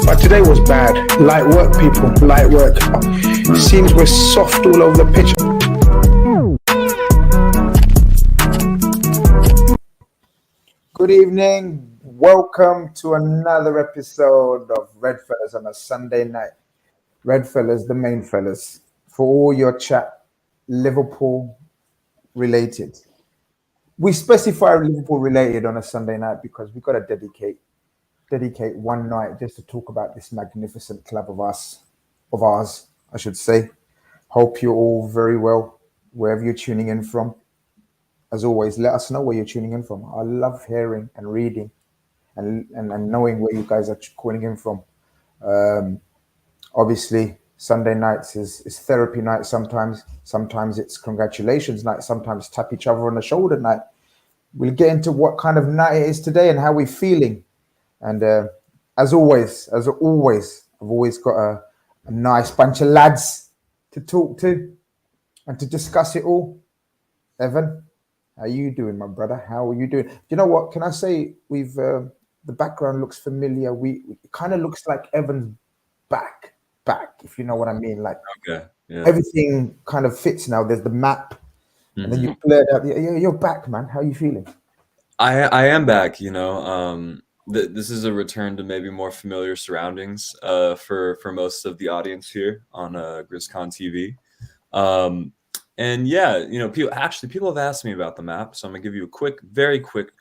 But today was bad. Light work, people. Light work. Seems we're soft all over the pitch. Good evening. Welcome to another episode of REDFELLAS on a Sunday night. REDFELLAS, the main fellas, for all your chat, Liverpool related. We specify Liverpool related on a Sunday night because we've got to dedicate one night just to talk about this magnificent club of ours, I should say. Hope you're all very well, wherever you're tuning in from. As always, let us know where you're tuning in from. I love hearing and reading and knowing where you guys are calling in from. Obviously, Sunday nights is therapy night sometimes. Sometimes it's congratulations night. Sometimes tap each other on the shoulder night. We'll get into what kind of night it is today and how we're feeling. And as always, I've always got a nice bunch of lads to talk to and to discuss it all. Evan, how are you doing, my brother? How are you doing? You know what? Can I say we've the background looks familiar. It kind of looks like Evan's back, if you know what I mean. Like okay, yeah. Everything kind of fits now. There's the map, and then you blurred out. You're back, man. How are you feeling? I am back. You know, this is a return to maybe more familiar surroundings for most of the audience here on GrizzCon TV. And yeah, you know, people have asked me about the map, so I'm gonna give you a very quick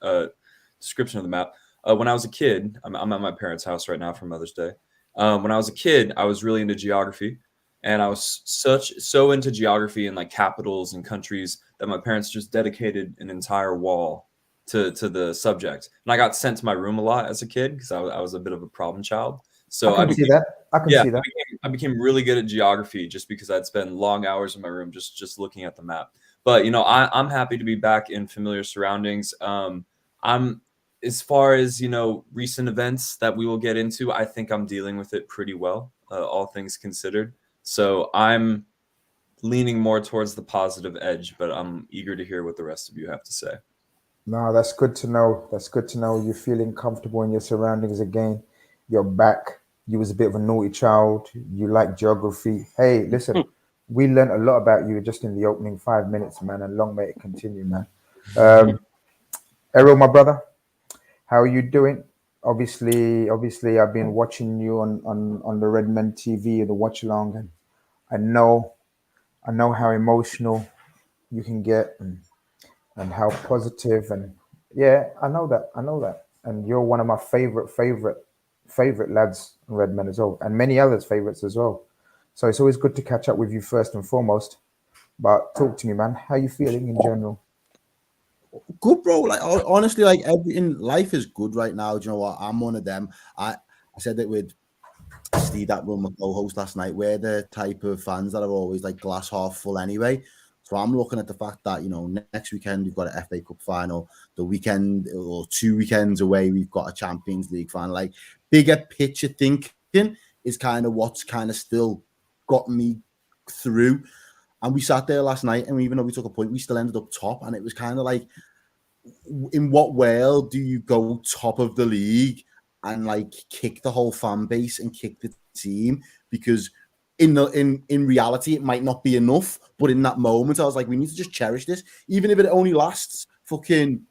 description of the map. When I was a kid, I'm at my parents' house right now for Mother's Day. When I was a kid, I was really into geography, and I was so into geography and like capitals and countries that my parents just dedicated an entire wall to the subject. And I got sent to my room a lot as a kid because I was a bit of a problem child. So I can see that. I became really good at geography just because I'd spend long hours in my room just looking at the map. But you know, I'm happy to be back in familiar surroundings. I'm as far as, you know, recent events that we will get into, I think I'm dealing with it pretty well, all things considered. So I'm leaning more towards the positive edge, but I'm eager to hear what the rest of you have to say. No, that's good to know. That's good to know. You're feeling comfortable in your surroundings again. You're back. You was a bit of a naughty child. You like geography. Hey, listen, we learned a lot about you just in the opening 5 minutes, man, and long may it continue, man. Errol, my brother, how are you doing? Obviously, I've been watching you on the Redmen TV, the watch along, and I know how emotional you can get and how positive, and yeah, I know that. And you're one of my favorite lads in Redmen as well, and many others' favorites as well. So it's always good to catch up with you first and foremost. But talk to me, man. How you feeling in general? Good, bro. Like honestly, like everything, life is good right now. Do you know what? I'm one of them. I said it with Steve, that run my co-host last night. We're the type of fans that are always like glass half full anyway. So I'm looking at the fact that, you know, next weekend we've got an FA Cup final. The weekend or 2 weekends away, we've got a Champions League final. Like bigger picture thinking is kind of what's kind of still got me through. And we sat there last night, and even though we took a point, we still ended up top. And it was kind of like, in what world do you go top of the league and like kick the whole fan base and kick the team? Because in reality, it might not be enough. But in that moment, I was like, we need to just cherish this, even if it only lasts fucking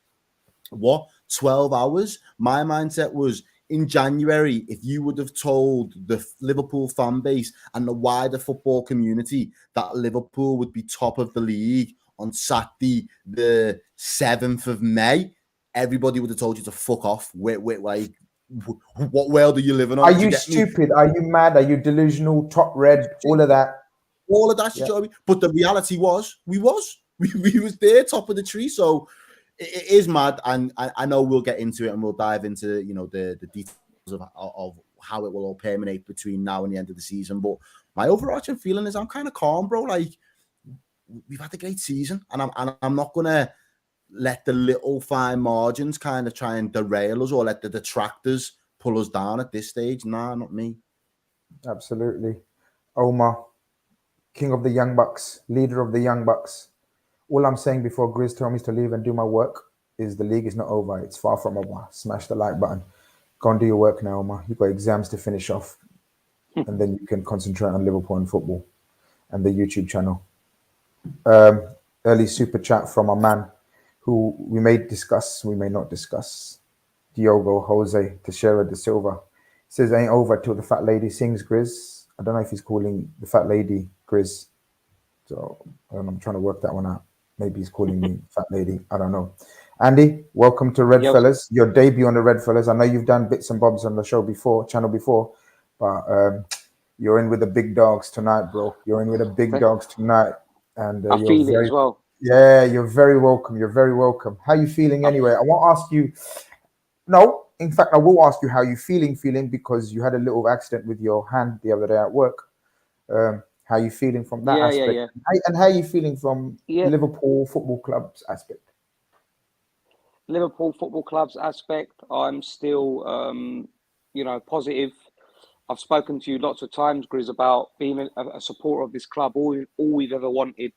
12 hours. My mindset was, in January, if you would have told the Liverpool fan base and the wider football community that Liverpool would be top of the league on Saturday, the 7th of May, everybody would have told you to fuck off. Like, what world are you living on? Are you stupid? Are you mad? Are you delusional? Top red? All of that. All of that. Yeah. But the reality was, we was there, top of the tree. So it is mad, and I know we'll get into it, and we'll dive into, you know, the details of how it will all permeate between now and the end of the season. But my overarching feeling is I'm kind of calm, bro. Like, we've had a great season, and I'm not gonna let the little fine margins kind of try and derail us or let the detractors pull us down at this stage. Nah, not me. Absolutely. Omar, king of the Young Bucks, leader of the Young Bucks. All I'm saying before Grizz told me to leave and do my work is the league is not over. It's far from over. Smash the like button. Go and do your work now, Omar. You've got exams to finish off, and then you can concentrate on Liverpool and football and the YouTube channel. Early super chat from a man who we may discuss, we may not discuss. Diogo Jose Teixeira da Silva says, ain't over till the fat lady sings, Grizz. I don't know if he's calling the fat lady Grizz. So I'm trying to work that one out. Maybe he's calling me fat lady. I don't know. Andy, welcome to Red Fellas. Your debut on the Red Fellas. I know you've done bits and bobs on the channel before, but you're in with the big dogs tonight, bro. You're in with the big dogs tonight. And I feel it as well. Yeah, you're very welcome. You're very welcome. How you feeling anyway? I won't ask you. No, in fact, I will ask you how you feeling because you had a little accident with your hand the other day at work. How you feeling from that aspect? Yeah. And how you feeling from Liverpool Football Club's aspect? Liverpool Football Club's aspect, I'm still, positive. I've spoken to you lots of times, Grizz, about being a supporter of this club. All we've ever wanted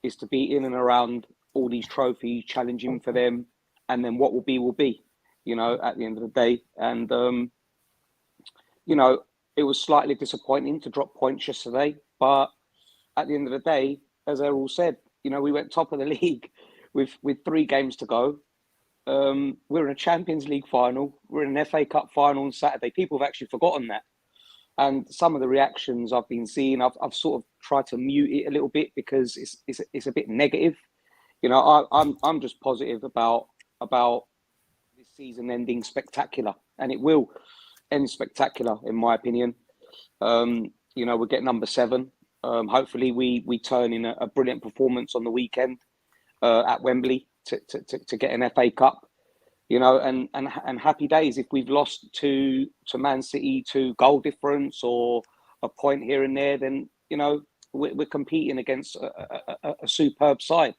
is to be in and around all these trophies, challenging for them, and then what will be, at the end of the day. And, it was slightly disappointing to drop points yesterday, but at the end of the day, as Errol said, we went top of the league with 3 games to go. We're in a Champions League final. We're in an FA Cup final on Saturday. People have actually forgotten that. And some of the reactions I've been seeing, I've sort of tried to mute it a little bit because it's a bit negative. I'm just positive about this season ending spectacular, and it will end spectacular in my opinion. We'll get number 7. Hopefully we turn in a brilliant performance on the weekend at Wembley to get an FA Cup. And happy days if we've lost to Man City to goal difference or a point here and there, then we're competing against a superb side.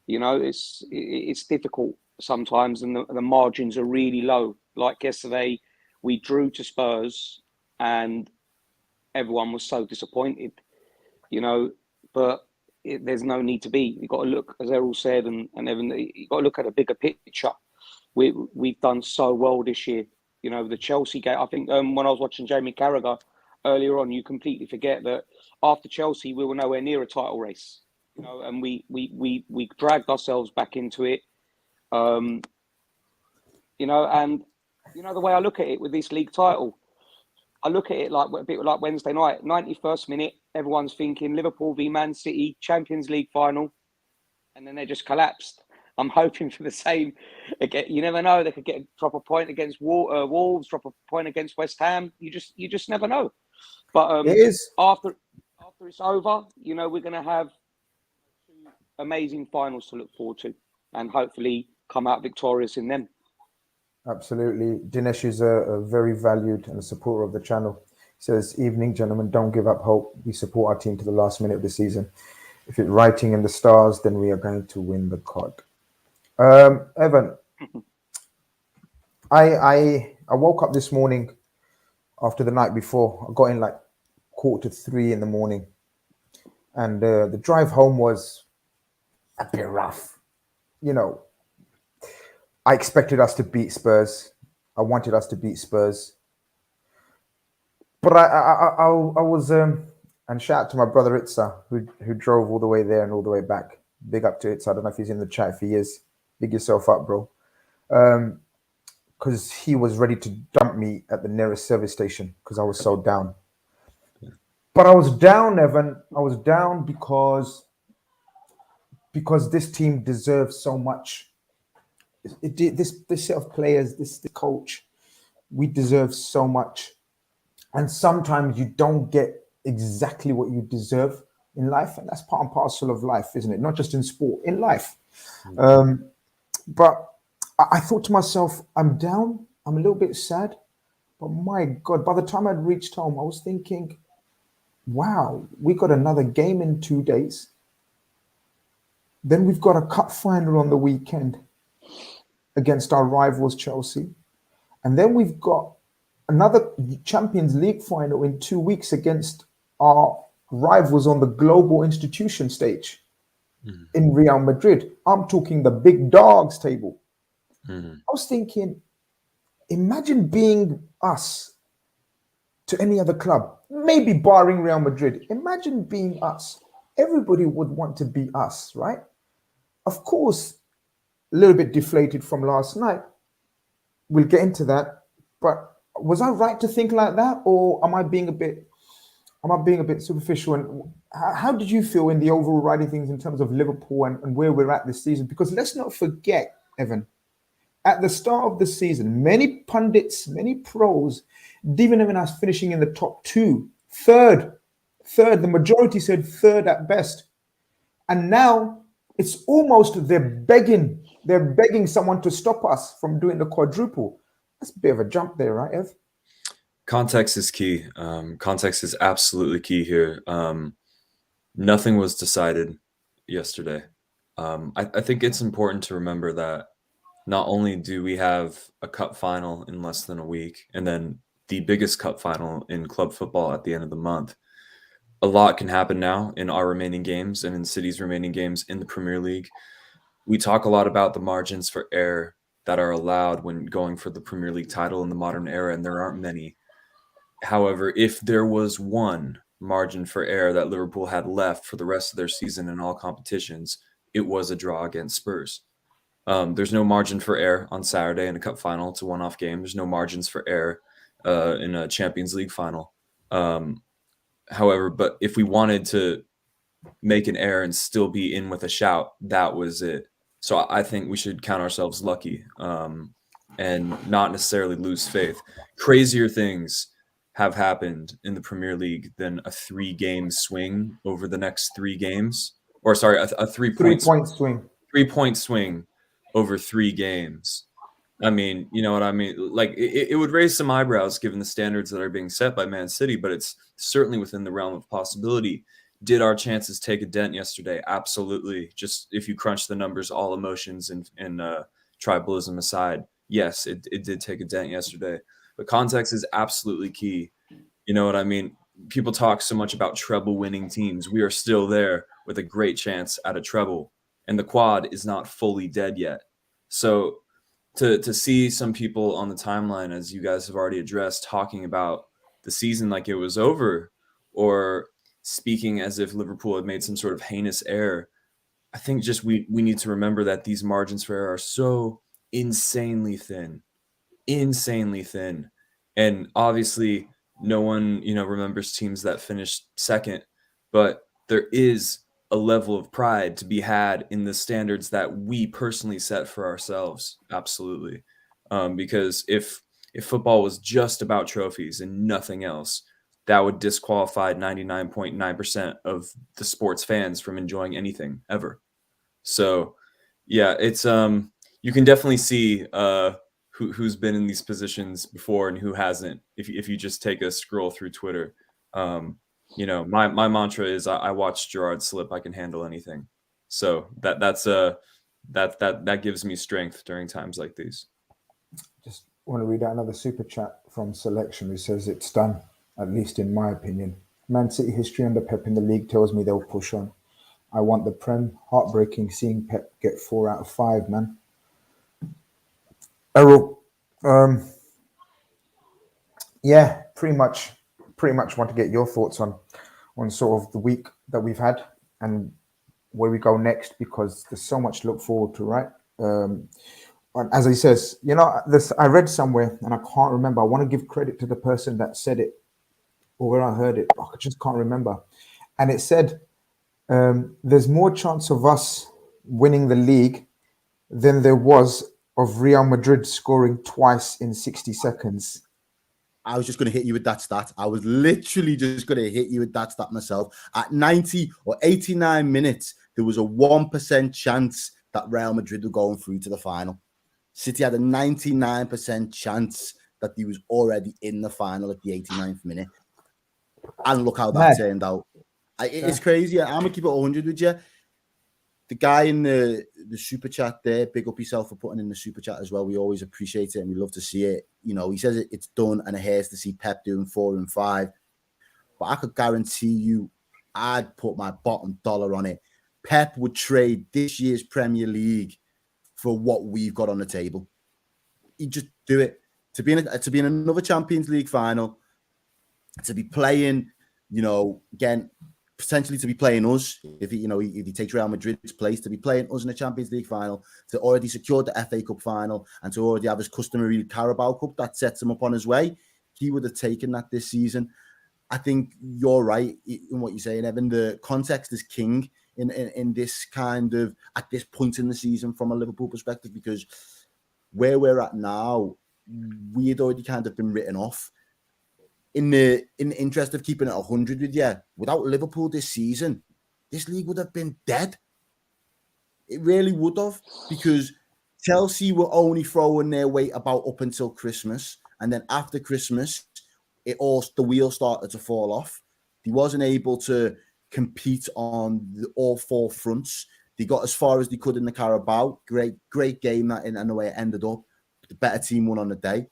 It's difficult sometimes, and the margins are really low. Like yesterday, we drew to Spurs, and everyone was so disappointed. But there's no need to be. You've got to look, as Errol said, and Evan, you've got to look at a bigger picture. We've done so well this year. The Chelsea game, I think when I was watching Jamie Carragher earlier on, you completely forget that after Chelsea, we were nowhere near a title race. And we dragged ourselves back into it. And the way I look at it with this league title, I look at it like a bit like Wednesday night, 91st minute, everyone's thinking Liverpool v Man City, Champions League final, and then they just collapsed. I'm hoping for the same. Again, you never know. They could drop a point against Wolves, drop a point against West Ham. You just never know. But it is after it's over, we're going to have 2 amazing finals to look forward to, and hopefully come out victorious in them. Absolutely. Dinesh is a very valued and a supporter of the channel. He says, evening, gentlemen, don't give up hope. We support our team to the last minute of the season. If it's writing in the stars, then we are going to win the COD. Evan, I woke up this morning after the night before. I got in like 2:45 in the morning, and the drive home was a bit rough. I expected us to beat Spurs. I wanted us to beat Spurs, but I was and shout out to my brother Itza who drove all the way there and all the way back. Big up to Itza. I don't know if he's in the chat. If he is, big yourself up, bro. Because he was ready to dump me at the nearest service station because I was so down. But I was down, Evan. I was down because this team deserves so much. This set of players, the coach, we deserve so much. And sometimes you don't get exactly what you deserve in life. And that's part and parcel of life, isn't it? Not just in sport, in life. But I thought to myself, I'm down. I'm a little bit sad. But my God, by the time I'd reached home, I was thinking, wow, we got another game in 2 days. Then we've got a cup final on the weekend against our rivals, Chelsea. And then we've got another Champions League final in 2 weeks against our rivals on the global institution stage in Real Madrid. I'm talking the big dogs table. I was thinking, Imagine being us to any other club, maybe barring Real Madrid. Imagine being us. Everybody would want to be us, right? Of course, a little bit deflated from last night. We'll get into that. But was I right to think like that, or am I being a bit superficial? And how did you feel in the overall riding things in terms of Liverpool and where we're at this season? Because let's not forget, Evan, at the start of the season, many pundits, many pros didn't even us finishing in the top two, third. The majority said third at best. And now it's almost they're begging someone to stop us from doing the quadruple. That's a bit of a jump there, right, Ev? Context is key. Context is absolutely key here. Nothing was decided yesterday. I think it's important to remember that not only do we have a cup final in less than a week, and then the biggest cup final in club football at the end of the month, a lot can happen now in our remaining games and in City's remaining games in the Premier League. We talk a lot about the margins for error that are allowed when going for the Premier League title in the modern era, and there aren't many. However, if there was one margin for error that Liverpool had left for the rest of their season in all competitions, it was a draw against Spurs. There's no margin for error on Saturday in a cup final. It's a one-off game. There's no margins for error in a Champions League final. However, but if we wanted to make an error and still be in with a shout, that was it. So I think we should count ourselves lucky and not necessarily lose faith. Crazier things have happened in the Premier League than a 3-game swing over the next 3 games. Or sorry, a 3-point swing. 3-point swing over 3 games. I mean, you know what I mean? Like, it would raise some eyebrows given the standards that are being set by Man City, but it's certainly within the realm of possibility. Did our chances take a dent yesterday? Absolutely. Just if you crunch the numbers, all emotions and tribalism aside, yes, it did take a dent yesterday. But context is absolutely key. You know what I mean? People talk so much about treble winning teams. We are still there with a great chance at a treble, and the quad is not fully dead yet. So to see some people on the timeline, as you guys have already addressed, talking about the season like it was over, or speaking as if Liverpool had made some sort of heinous error, I think just we need to remember that these margins for error are so insanely thin. And obviously no one, remembers teams that finished second, but there is a level of pride to be had in the standards that we personally set for ourselves. Absolutely. Because if football was just about trophies and nothing else, that would disqualify 99.9% of the sports fans from enjoying anything ever. So yeah, it's you can definitely see who's been in these positions before and who hasn't. If you just take a scroll through Twitter, my mantra is I watched Gerrard slip. I can handle anything. So that gives me strength during times like these. Just want to read out another super chat from Selection who says it's done, at least in my opinion. Man City history under Pep in the league tells me they'll push on. I want the Prem. Heartbreaking seeing Pep get 4 out of 5, man. Errol, yeah, pretty much want to get your thoughts on sort of the week that we've had and where we go next, because there's so much to look forward to, right? As he says, this I read somewhere and I can't remember. I want to give credit to the person that said it or where I heard it. I just can't remember. And it said, there's more chance of us winning the league than there was of Real Madrid scoring twice in 60 seconds. I was just going to hit you with that stat. I was literally just going to hit you with that stat myself. At 90 or 89 minutes, there was a 1% chance that Real Madrid were going through to the final. City had a 99% chance that he was already in the final at the 89th minute. And look how that turned out. It's crazy. I'm going to keep it 100 with you. The guy in the super chat there, big up yourself for putting in the super chat as well. We always appreciate it and we love to see it. He says it's done and it hurts to see Pep doing 4 and 5. But I could guarantee you, I'd put my bottom dollar on it. Pep would trade this year's Premier League for what we've got on the table. He'd just do it. to be in another Champions League final, to be playing, again, potentially to be playing us, if he takes Real Madrid's place, to be playing us in a Champions League final, to already secure the FA Cup final, and to already have his customary Carabao Cup that sets him up on his way, he would have taken that this season. I think you're right in what you're saying, Evan. The context is king in this kind of, at this point in the season from a Liverpool perspective, because where we're at now, we had already kind of been written off. In the interest of keeping it 100 with you, without Liverpool this season, this league would have been dead. It really would have, because Chelsea were only throwing their weight about up until Christmas, and then after Christmas, the wheels started to fall off. He wasn't able to compete on all four fronts. They got as far as they could in the Carabao. Great game that in the way it ended up. The better team won on the day.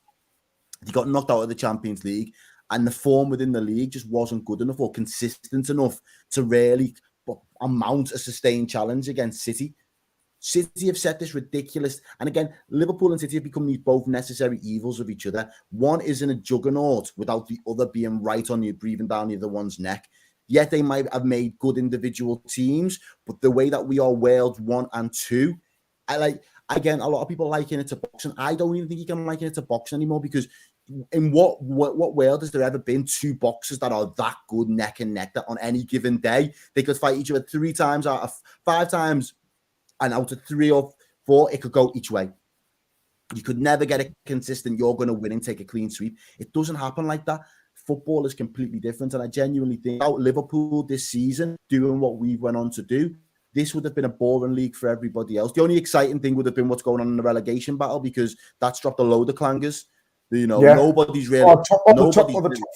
They got knocked out of the Champions League, and the form within the league just wasn't good enough or consistent enough to really amount a sustained challenge against City. City have set this ridiculous, and again, Liverpool and City have become these both necessary evils of each other. One isn't a juggernaut without the other being right on you, breathing down the other one's neck. Yet they might have made good individual teams, but the way that we are Wales 1 and 2, again, a lot of people liken it to boxing. I don't even think you can liken it to boxing anymore, because in what world has there ever been two boxers that are that good neck and neck that on any given day they could fight each other 3 times out of 5 times, and out of 3 or 4 it could go each way. You could never get a consistent, you're going to win and take a clean sweep. It doesn't happen like that. Football is completely different, and I genuinely think out Liverpool this season doing what we went on to do, this would have been a boring league for everybody else. The only exciting thing would have been what's going on in the relegation battle, because that's dropped a load of clangers. Nobody's really the top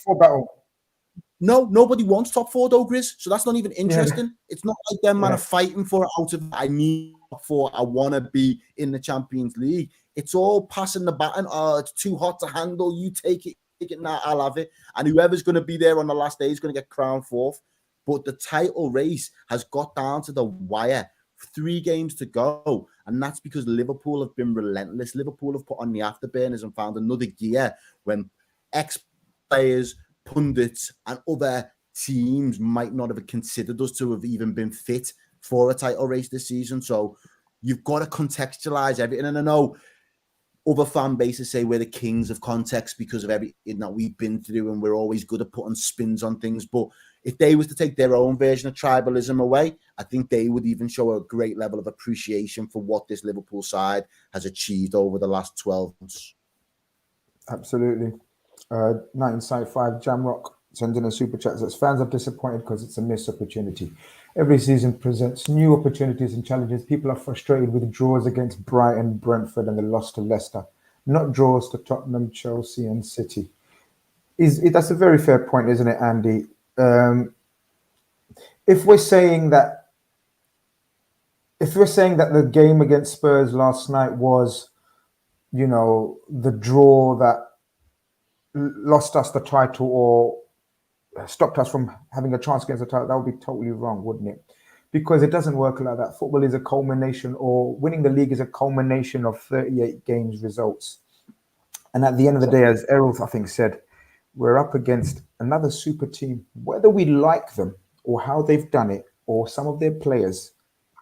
4 battle. No, nobody wants top 4 though, Grizz. So that's not even interesting. Yeah. It's not like them man are fighting for it out of, I need top 4, I want to be in the Champions League. It's all passing the baton. Oh, it's too hot to handle. You take it. Now I'll have it. And whoever's going to be there on the last day is going to get crowned 4th. But the title race has got down to the wire. 3 games to go. And that's because Liverpool have been relentless. Liverpool have put on the afterburners and found another gear when ex-players, pundits, and other teams might not have considered us to have even been fit for a title race this season. So you've got to contextualize everything. And I know other fan bases say we're the kings of context because of everything that we've been through, and we're always good at putting spins on things. But if they was to take their own version of tribalism away, I think they would even show a great level of appreciation for what this Liverpool side has achieved over the last 12 months. Absolutely. 1995 Jamrock sends in a super chat. Says fans are disappointed because it's a missed opportunity. Every season presents new opportunities and challenges. People are frustrated with draws against Brighton, Brentford, and the loss to Leicester, not draws to Tottenham, Chelsea, and City. That's a very fair point, isn't it, Andy? If we're saying that the game against Spurs last night was, the draw that lost us the title or stopped us from having a chance against the title, that would be totally wrong, wouldn't it? Because it doesn't work like that. Football is a culmination, or winning the league is a culmination of 38 games results. And at the end of the day, as Errol, I think, said, we're up against another super team. Whether we like them or how they've done it or some of their players,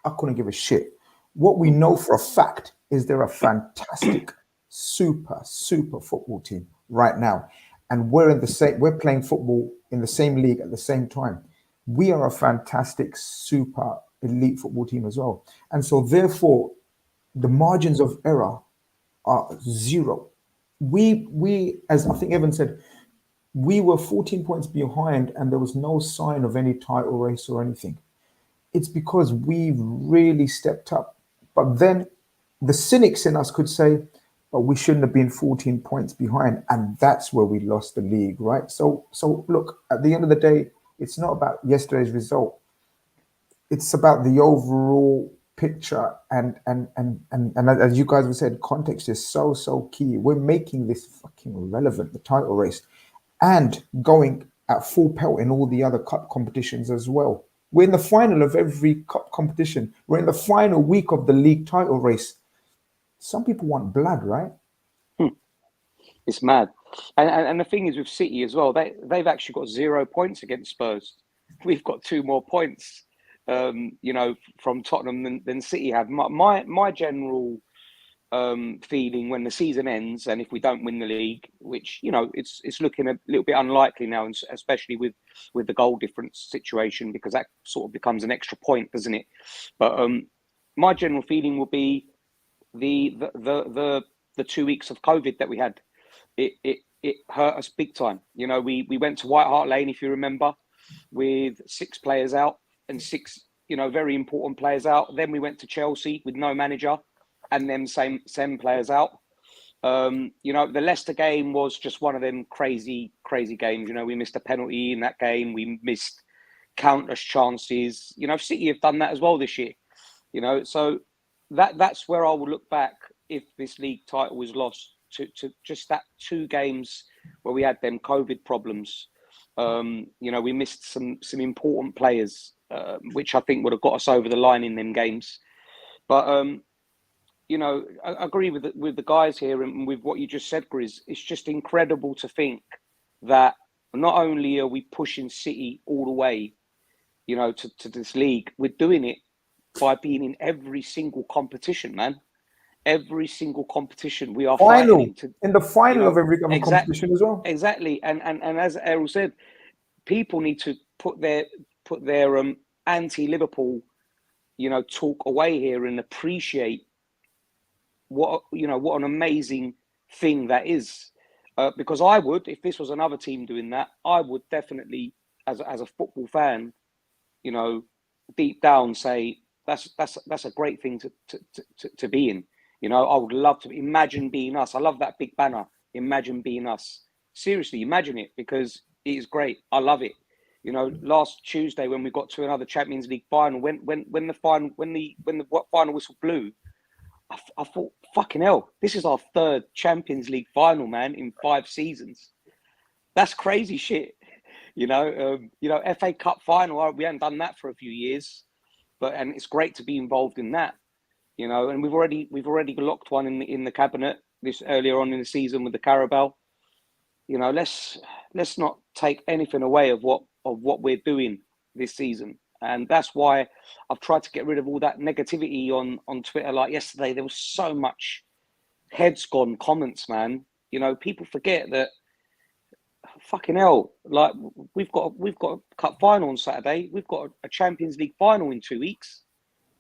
I couldn't give a shit. What we know for a fact is they're a fantastic, super football team right now. And we're playing football in the same league at the same time. We are a fantastic, super elite football team as well. And so therefore, the margins of error are 0. We, as I think Evan said, we were 14 points behind and there was no sign of any title race or anything. It's because we've really stepped up. But then the cynics in us could say, but we shouldn't have been 14 points behind. And that's where we lost the league, right? So look, at the end of the day, it's not about yesterday's result. It's about the overall picture. And as you guys have said, context is so key. We're making this fucking relevant, the title race, and going at full pelt in all the other cup competitions as well. We're in the final of every cup competition. We're in the final week of the league title race. Some people want blood, right? It's mad. And the thing is with City as well, they've actually got 0 points against Spurs. We've got 2 more points, from Tottenham than City have. My general feeling when the season ends, and if we don't win the league, which it's looking a little bit unlikely now, and especially with the goal difference situation, because that sort of becomes an extra point, doesn't it? But my general feeling will be the 2 weeks of COVID that we had. It hurt us big time. We went to White Hart Lane, if you remember, with 6 players out and 6 very important players out. Then we went to Chelsea with no manager, and then same players out. The Leicester game was just one of them crazy games. We missed a penalty in that game. We missed countless chances. City have done that as well this year. So that's where I will look back if this league title was lost to just that 2 games where we had them COVID problems. We missed some important players, which I think would have got us over the line in them games. But I agree with the guys here and with what you just said, Grizz. It's just incredible to think that not only are we pushing City all the way, to this league, we're doing it by being in every single competition, man. Every single competition we are fighting in the final of every competition as well. Exactly, and as Errol said, people need to put their anti-Liverpool, talk away here and appreciate what an amazing thing that is. Because I would, if this was another team doing that, I would definitely, as a football fan, deep down say that's a great thing to be in. I would love to imagine being us. I love that big banner. Imagine being us. Seriously, imagine it, because it is great. I love it. Last Tuesday when we got to another Champions League final, when the final whistle blew, I thought, fucking hell, this is our 3rd Champions League final, man, in 5 seasons. That's crazy shit. FA Cup final, we haven't done that for a few years, and it's great to be involved in that. And we've already locked one in the cabinet this earlier on in the season with the Carabao. Let's not take anything away of what we're doing this season. And that's why I've tried to get rid of all that negativity on Twitter. Like yesterday, there was so much heads gone comments, man. People forget that, fucking hell, like we've got a cup final on Saturday. We've got a Champions League final in 2 weeks.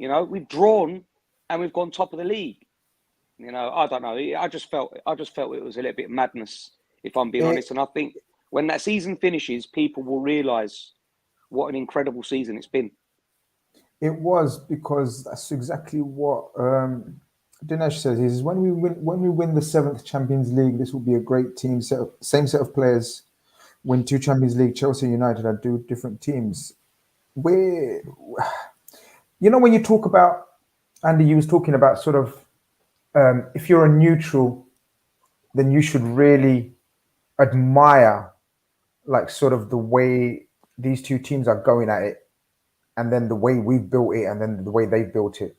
We've drawn and we've gone top of the league. I don't know. I just felt it was a little bit madness, if I'm being honest. And I think when that season finishes, people will realise what an incredible season it's been. It was, because that's exactly what Dinesh says. Is when we win the 7th Champions League, this will be a great team. Same set of players, win 2 Champions League. Chelsea United are 2 different teams. When you talk about, Andy, you was talking about sort of if you're a neutral, then you should really admire like sort of the way these 2 teams are going at it, and then the way we've built it, and then the way they built it.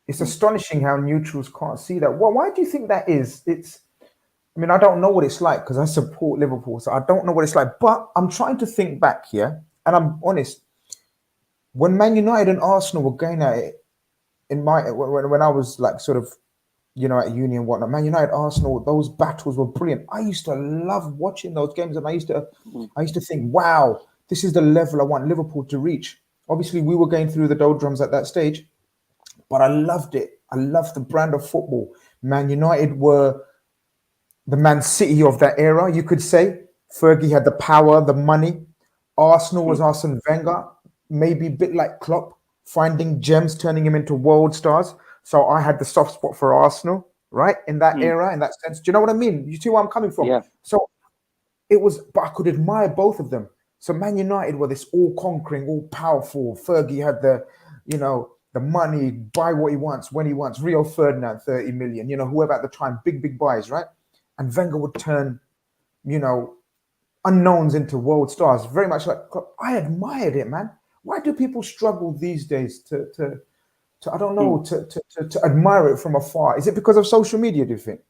It's astonishing how neutrals can't see that. Well, why do you think that is? I don't know what it's like, because I support Liverpool, so I don't know what it's like. But I'm trying to think back here, and I'm honest. When Man United and Arsenal were going at it, when I was like sort of, at uni and whatnot, Man United, Arsenal, those battles were brilliant. I used to love watching those games, and I used to think, wow, this is the level I want Liverpool to reach. Obviously, we were going through the doldrums at that stage, but I loved it. I loved the brand of football. Man United were the Man City of that era, you could say. Fergie had the power, the money. Arsenal was Arsene Wenger, maybe a bit like Klopp, finding gems, turning him into world stars. So I had the soft spot for Arsenal, right? In that era, in that sense. Do you know what I mean? You see where I'm coming from? Yeah. So but I could admire both of them. So Man United were this all-conquering, all-powerful. Fergie had the money, buy what he wants, when he wants. Rio Ferdinand, 30 million, whoever at the time, big buys, right? And Wenger would turn, unknowns into world stars. Very much like, I admired it, man. Why do people struggle these days to I don't know, to admire it from afar? Is it because of social media, do you think?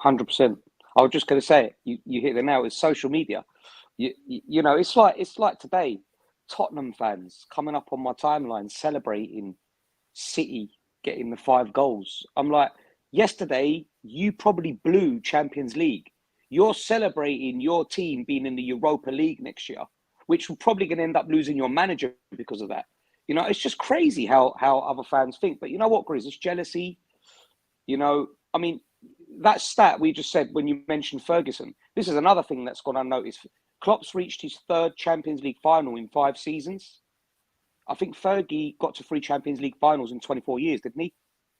100%. I was just going to say it. You hit the nail. It's social media. You know, it's like today, Tottenham fans coming up on my timeline celebrating City getting the 5 goals. I'm like, yesterday you probably blew Champions League. You're celebrating your team being in the Europa League next year, which we're probably going to end up losing your manager because of that. You know, it's just crazy how other fans think. But you know what, Grizz? It's jealousy. You know, I mean, that stat we just said when you mentioned Ferguson, this is another thing that's gone unnoticed. Klopp's reached his 3rd Champions League final in 5 seasons. I think Fergie got to 3 Champions League finals in 24 years, didn't he?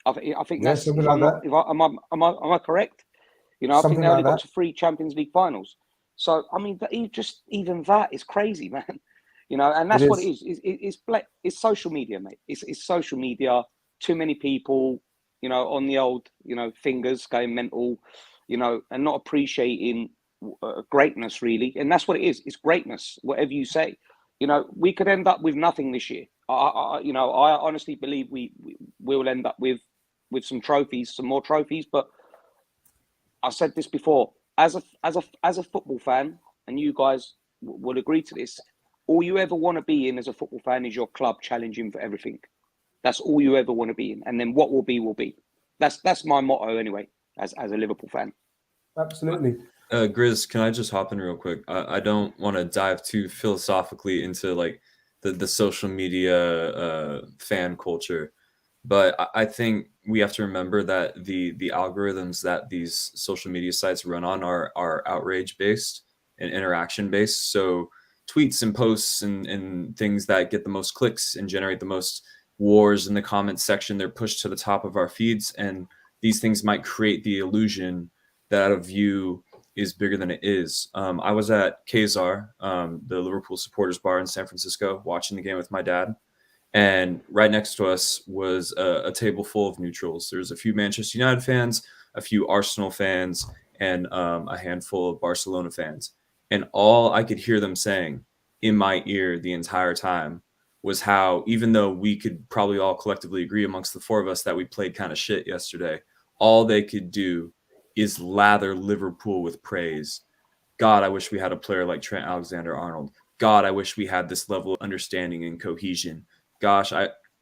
I think Yeah, that's, something if like I'm not, that. if I, am I correct? You know, I think Something they only like got that. to 3 Champions League finals. So, I mean, even that is crazy, man. You know, and that's It what it is. is. It's social media, mate. It's social media. Too many people, you know, on the old, you know, fingers going mental, you know, and not appreciating greatness, really. And that's what it is. It's greatness, whatever you say. You know, we could end up with nothing this year. I honestly believe we will end up with some trophies, some more trophies. But I said this before, as a football fan, and you guys will agree to this. All you ever want to be in as a football fan is your club challenging for everything. That's all you ever want to be in, and then what will be will be. That's my motto anyway, as a Liverpool fan. Absolutely. Grizz, can I just hop in real quick? I don't want to dive too philosophically into like the social media fan culture, but I think we have to remember that the algorithms that these social media sites run on are outrage based and interaction based. So tweets and posts and things that get the most clicks and generate the most wars in the comments section, they're pushed to the top of our feeds, and these things might create the illusion that a view is bigger than it is. I was at Kazar, the Liverpool supporters bar in San Francisco, watching the game with my dad. And right next to us was a table full of neutrals. There's a few Manchester United fans, a few Arsenal fans, and a handful of Barcelona fans. And all I could hear them saying in my ear the entire time was how, even though we could probably all collectively agree amongst the 4 of us that we played kind of shit yesterday, all they could do is lather Liverpool with praise. God, I wish we had a player like Trent Alexander-Arnold. God, I wish we had this level of understanding and cohesion. Gosh,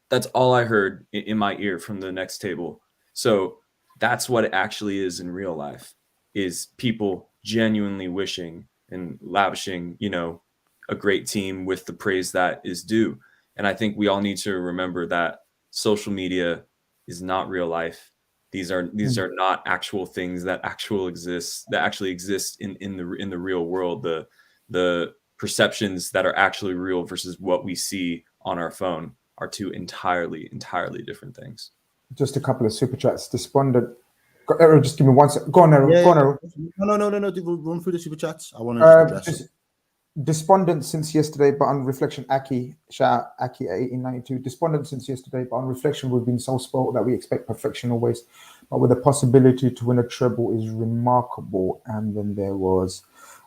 that's all I heard in my ear from the next table. So that's what it actually is in real life, is people genuinely wishing and lavishing, you know, a great team with the praise that is due. And I think we all need to remember that social media is not real life. These are not actual things that actually exist in the real world. The perceptions that are actually real versus what we see on our phone are 2 entirely different things. Just a couple of super chats. Despondent. Errol, just give me 1 second. Go on, Errol. Yeah, Go on, Errol. No. Run through the super chats. I want to just address it. Despondent since yesterday, but on reflection, Aki, shout out Aki at 1892. Despondent since yesterday, but on reflection, we've been so spoiled that we expect perfection always. But with the possibility to win a treble is remarkable. And then there was,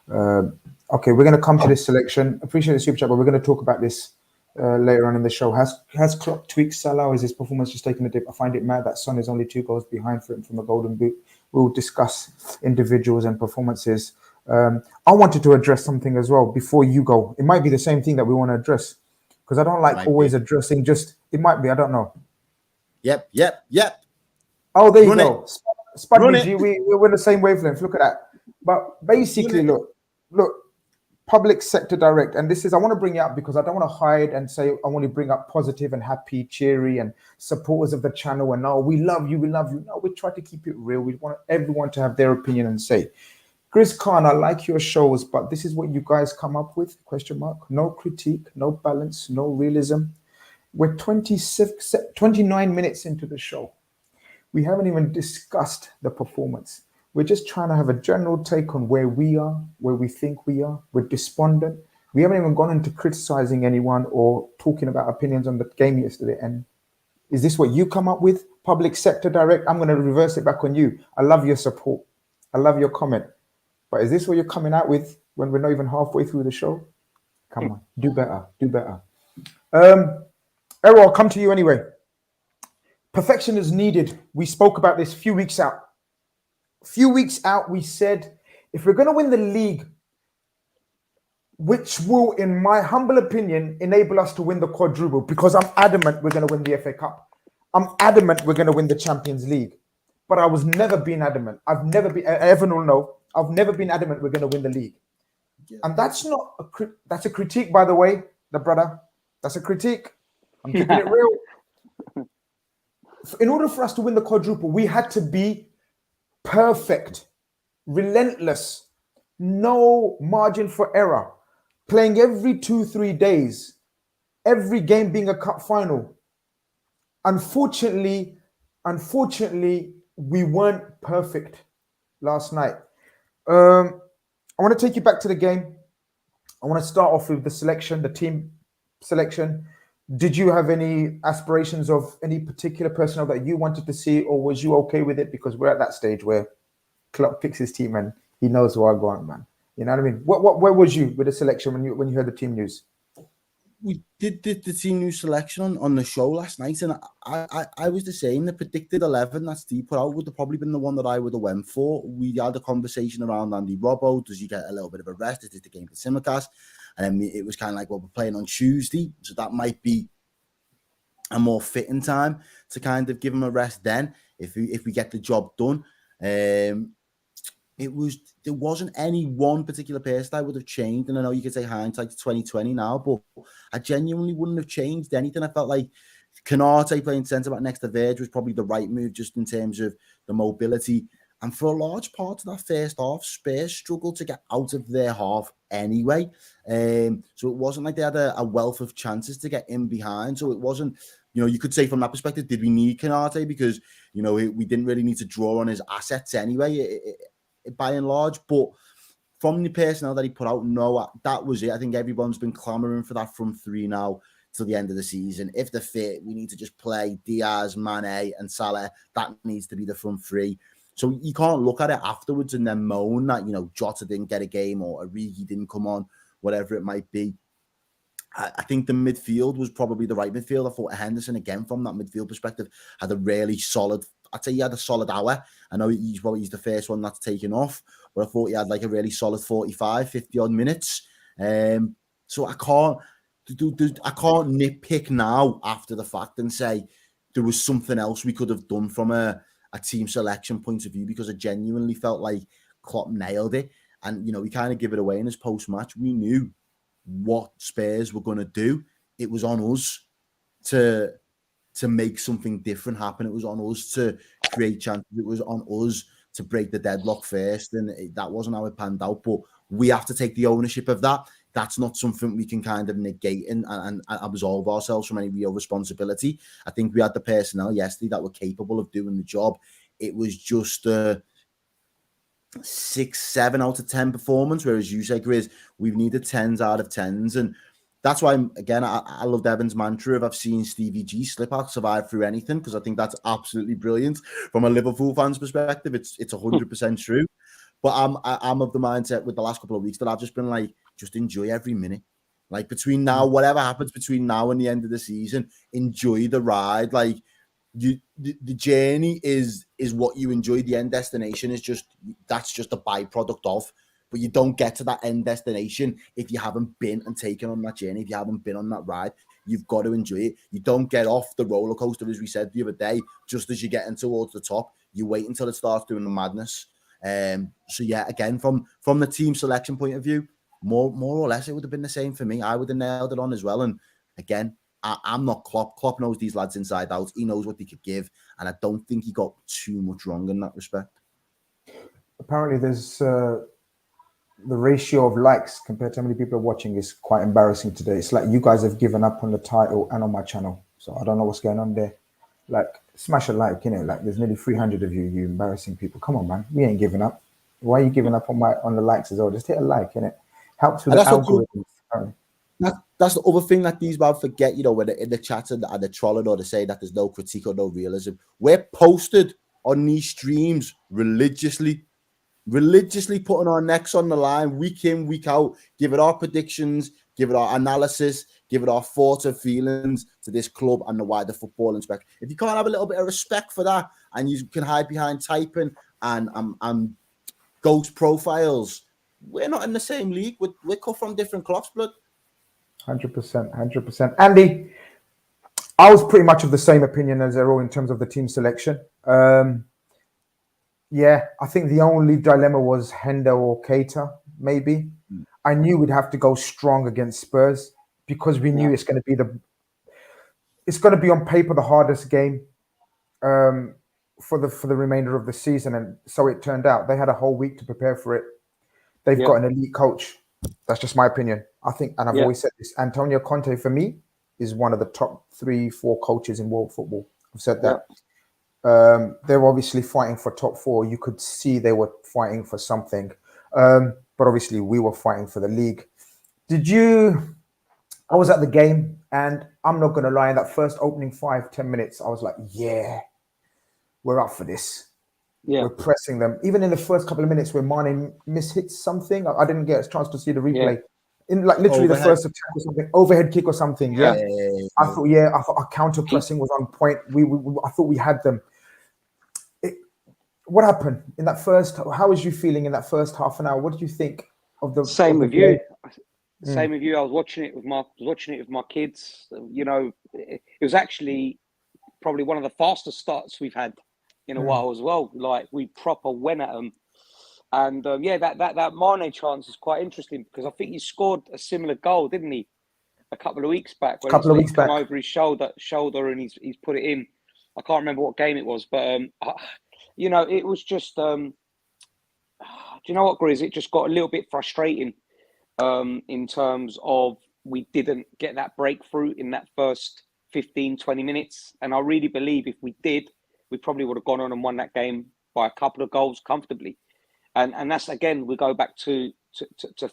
okay, we're going to come to this selection. Appreciate the super chat, but we're going to talk about this later on in the show. Has Klopp tweaked Salah, or is his performance just taking a dip? I find it mad that Son is only 2 goals behind for him from a golden boot. We'll discuss individuals and performances. I wanted to address something as well before you go. It might be the same thing that we want to address, because I don't like always addressing just, it might be, I don't know. Yep. Oh, there you go. Spuddy G, we're the same wavelength. Look at that. But basically, look, public sector direct. And this is, I want to bring it up because I don't want to hide and say, I want to bring up positive and happy, cheery and supporters of the channel. And we love you. No, we try to keep it real. We want everyone to have their opinion and say. Grizz Khan, I like your shows, but this is what you guys come up with, ? No critique, no balance, no realism. We're 29 minutes into the show. We haven't even discussed the performance. We're just trying to have a general take on where we are, where we think we are. We're despondent. We haven't even gone into criticizing anyone or talking about opinions on the game yesterday. And is this what you come up with? Public sector direct? I'm going to reverse it back on you. I love your support. I love your comment. But is this what you're coming out with when we're not even halfway through the show? Come on, do better. Errol, I'll come to you anyway. Perfection is needed. We spoke about this a few weeks out. A few weeks out, we said, if we're going to win the league, which will, in my humble opinion, enable us to win the quadruple, because I'm adamant we're going to win the FA Cup. I'm adamant we're going to win the Champions League. But I was never being adamant. I've never been, everyone will know, I've never been adamant we're going to win the league. Yeah. And that's not that's a critique, by the way, the brother. That's a critique. I'm keeping it real. In order for us to win the quadruple, we had to be perfect, relentless, no margin for error, playing every 2-3 days, every game being a cup final. Unfortunately, we weren't perfect last night. I want to take you back to the game. I want to start off with the selection, the team selection. Did you have any aspirations of any particular personnel that you wanted to see, or was you okay with it? Because we're at that stage where Klopp picks his team and he knows where I'm going, man. You know what I mean? Where was you with the selection when you heard the team news? We did the team news selection on the show last night, and I was the same. The predicted 11 that Steve put out would have probably been the one that I would have went for. We had a conversation around Andy Robbo. Does he get a little bit of a rest? Is this the game for Simicast? And then it was kind of like, well, we're playing on Tuesday, so that might be a more fitting time to kind of give him a rest then if we get the job done. There wasn't any one particular person I would have changed, and I know you could say hindsight 2020 now, but I genuinely wouldn't have changed anything. I felt like Canate playing centre back next to Verge was probably the right move, just in terms of the mobility. And for a large part of that first half, Spurs struggled to get out of their half anyway. So it wasn't like they had a wealth of chances to get in behind. So it wasn't, you could say from that perspective, did we need Canate? Because, we didn't really need to draw on his assets anyway, by and large. But from the personnel that he put out, no, that was it. I think everyone's been clamouring for that front three now till the end of the season. If they're fit, we need to just play Diaz, Mane and Salah. That needs to be the front three. So you can't look at it afterwards and then moan that, Jota didn't get a game or Origi didn't come on, whatever it might be. I think the midfield was probably the right midfield. I thought Henderson, again, from that midfield perspective, had a really solid, I'd say he had a solid hour. I know he's the first one that's taken off, but I thought he had like a really solid 45, 50 odd minutes. So I can't nitpick now after the fact and say there was something else we could have done from a team selection point of view, because I genuinely felt like Klopp nailed it. And, we kind of give it away in his post-match. We knew what Spurs were going to do. It was on us to make something different happen. It was on us to create chances. It was on us to break the deadlock first. And that wasn't how it panned out. But we have to take the ownership of that. That's not something we can kind of negate and absolve ourselves from any real responsibility. I think we had the personnel yesterday that were capable of doing the job. It was just a 6-7 out of 10 performance, whereas you say, Grizz, we've needed 10s out of 10s. And that's why, again, I loved Evan's mantra of I've seen Stevie G slip out, survive through anything, because I think that's absolutely brilliant. From a Liverpool fan's perspective, it's 100% true. But I'm of the mindset with the last couple of weeks that I've just been like, just enjoy every minute. Like between now, whatever happens between now and the end of the season, enjoy the ride. Like the journey is what you enjoy. The end destination is that's just a byproduct of. But you don't get to that end destination if you haven't been and taken on that journey. If you haven't been on that ride, you've got to enjoy it. You don't get off the roller coaster, as we said the other day, just as you're getting towards the top. You wait until it starts doing the madness. So yeah, again, from the team selection point of view, more or less, it would have been the same for me. I would have nailed it on as well. And again, I'm not Klopp. Klopp knows these lads inside out. He knows what they could give, and I don't think he got too much wrong in that respect. Apparently, there's the ratio of likes compared to how many people are watching is quite embarrassing today. It's like you guys have given up on the title and on my channel, so I don't know what's going on there. Like, smash a like, like there's nearly 300 of you embarrassing people. Come on, man, we ain't giving up. Why are you giving up on the likes as well? Just hit a like, helps with the algorithm. That's the other thing that these man forget, when they're in the chat and they're trolling or they say that there's no critique or no realism. We're posted on these streams religiously putting our necks on the line, week in, week out, giving our predictions, give it our analysis, give it our thoughts and feelings to this club and the wider footballing spec. If you can't have a little bit of respect for that, and you can hide behind typing and ghost profiles, we're not in the same league. We're cut from different cloths, blood. 100%. Andy, I was pretty much of the same opinion as Errol in terms of the team selection. Yeah, I think the only dilemma was Hendo or Keita, maybe. I knew we'd have to go strong against Spurs because we knew it's going to be on paper the hardest game for the remainder of the season, and so it turned out. They had a whole week to prepare for it. They've got an elite coach. That's just my opinion. I think, and I've always said this, Antonio Conte for me is one of the top 3-4 coaches in world football. I've said that. They're obviously fighting for top 4. You could see they were fighting for something. But obviously we were fighting for the league. I was at the game, and I'm not going to lie, in that first opening 5-10 minutes, I was like, yeah, we're up for this. Yeah. We're pressing them. Even in the first couple of minutes where Mane mishits something, I didn't get a chance to see the replay. Yeah. In like literally overhead. The first attack or something, overhead kick or something. Yeah. I thought our counter pressing was on point. I thought we had them. What happened in that first? How was you feeling in that first half an hour? What did you think of the same with you? Same with you. I was watching it with my kids. You know, it was actually probably one of the fastest starts we've had in a while as well. Like we proper went at them, and that Mane chance is quite interesting because I think he scored a similar goal, didn't he, a couple of weeks back? When he's come over his shoulder, and he's put it in. I can't remember what game it was, but you know, it was just. Do you know what, Grizz? It just got a little bit frustrating in terms of we didn't get that breakthrough in that first 15-20 minutes, and I really believe if we did, we probably would have gone on and won that game by a couple of goals comfortably. And that's, again, we go back to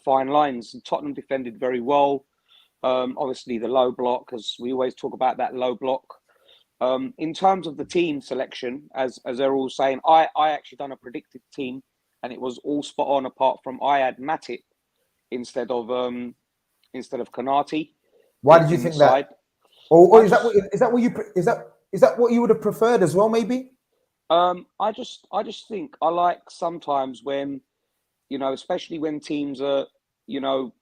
fine lines. And Tottenham defended very well. Obviously, the low block, as we always talk about that low block. In terms of the team selection, as they're all saying, I actually done a predicted team, and it was all spot on. Apart from I had Matip instead of Konate. Why did you think that? Or is that what you would have preferred as well? Maybe. I just think I like sometimes when, you know, especially when teams are, you know,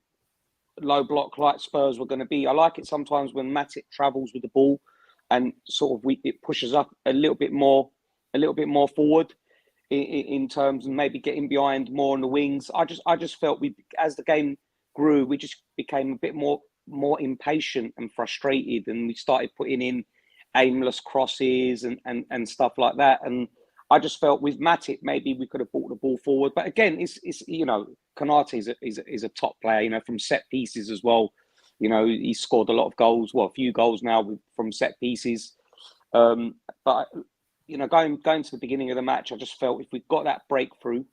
low block like Spurs were going to be. I like it sometimes when Matip travels with the ball and sort of it pushes up a little bit more forward in terms of maybe getting behind more on the wings. I just felt as the game grew, we just became a bit more impatient and frustrated, and we started putting in aimless crosses and stuff like that. And I just felt with Matip, maybe we could have brought the ball forward. But again, it's you know, Konate is a top player, you know, from set pieces as well. You know, he's scored a lot of goals, a few goals now from set pieces. But you know, going to the beginning of the match, I just felt if we got that breakthrough,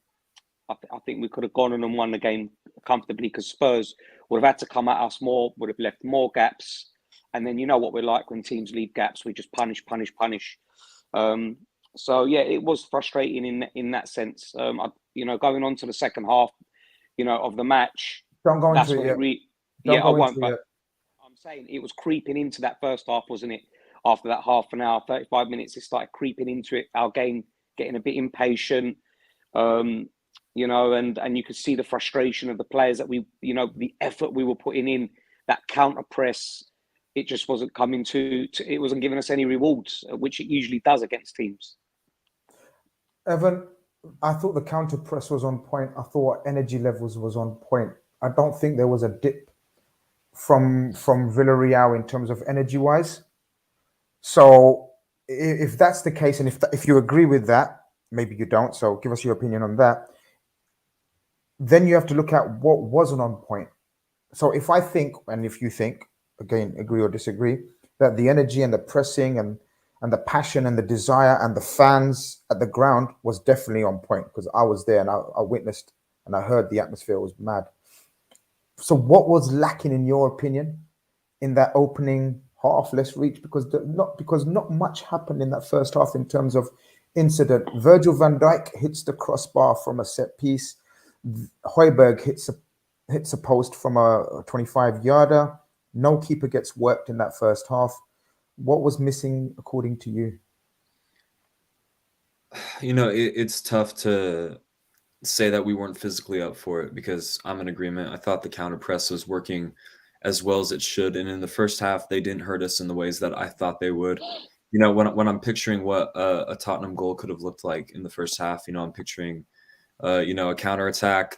I think we could have gone on and won the game comfortably, because Spurs would have had to come at us more, would have left more gaps. And then you know what we're like when teams leave gaps, we just punish. So yeah, it was frustrating in that sense. You know, going on to the second half, you know, of the match. Don't go into it yet. I won't. But I'm saying it was creeping into that first half, wasn't it? After that half an hour, 35 minutes, it started creeping into it. Our game getting a bit impatient. You know, and you could see the frustration of the players that we, you know, the effort we were putting in, that counter press. It just wasn't coming it wasn't giving us any rewards, which it usually does against teams. Evan, I thought the counter press was on point. I thought energy levels was on point. I don't think there was a dip from Villarreal in terms of energy wise. So if that's the case, and if you agree with that, maybe you don't. So give us your opinion on that. Then you have to look at what wasn't on point. So if I think, and if you think, again, agree or disagree, that the energy and the pressing and the passion and the desire and the fans at the ground was definitely on point, because I was there and I witnessed and I heard the atmosphere was mad. So what was lacking in your opinion in that opening half? Let's reach, because not much happened in that first half in terms of incident. Virgil van Dijk hits the crossbar from a set piece. Højbjerg hits hits a post from a 25-yarder. No keeper gets worked in that first half. What was missing according to you? You know, it's tough to say that we weren't physically up for it because I'm in agreement. I thought the counter press was working as well as it should, and in the first half, they didn't hurt us in the ways that I thought they would. You know, when I'm picturing what a Tottenham goal could have looked like in the first half, you know, I'm picturing a counterattack.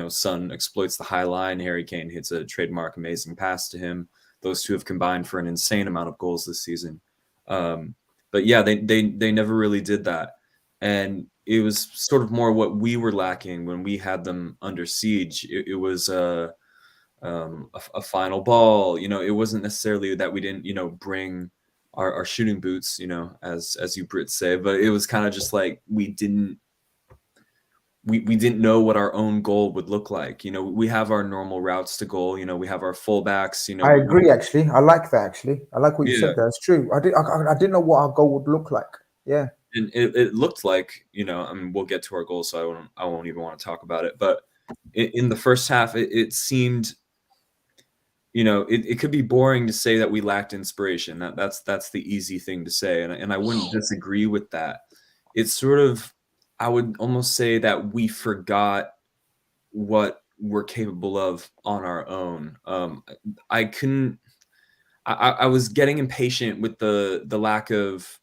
Son exploits the high line. Harry Kane hits a trademark amazing pass to him. Those two have combined for an insane amount of goals this season. But yeah, they never really did that. And it was sort of more what we were lacking when we had them under siege. It was a final ball. You know, it wasn't necessarily that we didn't, bring our shooting boots, as you Brits say, but it was kind of just like we didn't know what our own goal would look like. You know, we have our normal routes to goal. You know, we have our fullbacks. You know, I agree. Actually, I like that. Actually, I like what you Yeah. said there. It's true. I didn't know what our goal would look like. Yeah. And it looked like, I mean, we'll get to our goal, so I won't even want to talk about it. But in the first half, it seemed, it could be boring to say that we lacked inspiration. That's the easy thing to say, and I wouldn't disagree with that. It's sort of, I would almost say that we forgot what we're capable of on our own. I was getting impatient with the lack of.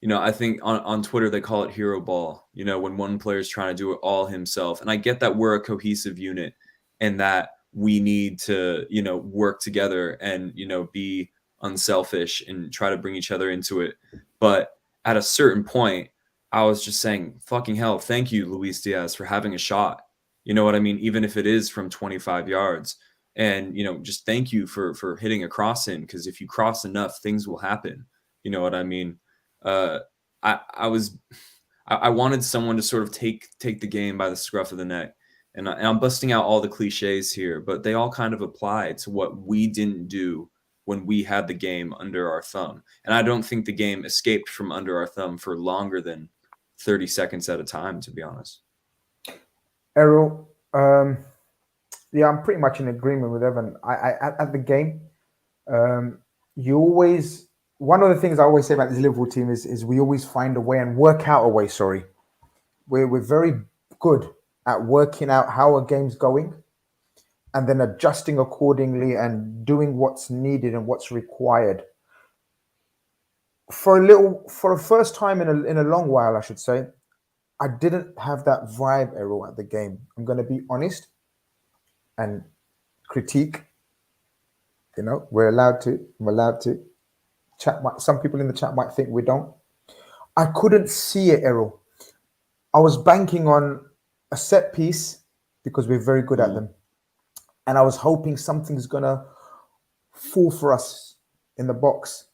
I think on Twitter, they call it hero ball, when one player is trying to do it all himself. And I get that we're a cohesive unit and that we need to, work together and, be unselfish and try to bring each other into it. But at a certain point, I was just saying, fucking hell, thank you, Luis Diaz, for having a shot. You know what I mean? Even if it is from 25 yards. And, just thank you for hitting a cross in, because if you cross enough, things will happen. You know what I mean? I wanted someone to sort of take the game by the scruff of the neck, and I'm busting out all the cliches here, but they all kind of apply to what we didn't do when we had the game under our thumb. And I don't think the game escaped from under our thumb for longer than 30 seconds at a time, to be honest. Errol, yeah, I'm pretty much in agreement with Evan. At the game, you always. One of the things I always say about this Liverpool team is we always find a way and work out a way. Sorry, we're very good at working out how a game's going, and then adjusting accordingly and doing what's needed and what's required. For the first time in a long while, I should say, I didn't have that vibe, Errol, at the game. I'm going to be honest and critique. We're allowed to. I'm allowed to. Some people in the chat might think we don't. I couldn't see it, Errol. I was banking on a set piece because we're very good at them. And I was hoping something's going to fall for us in the box.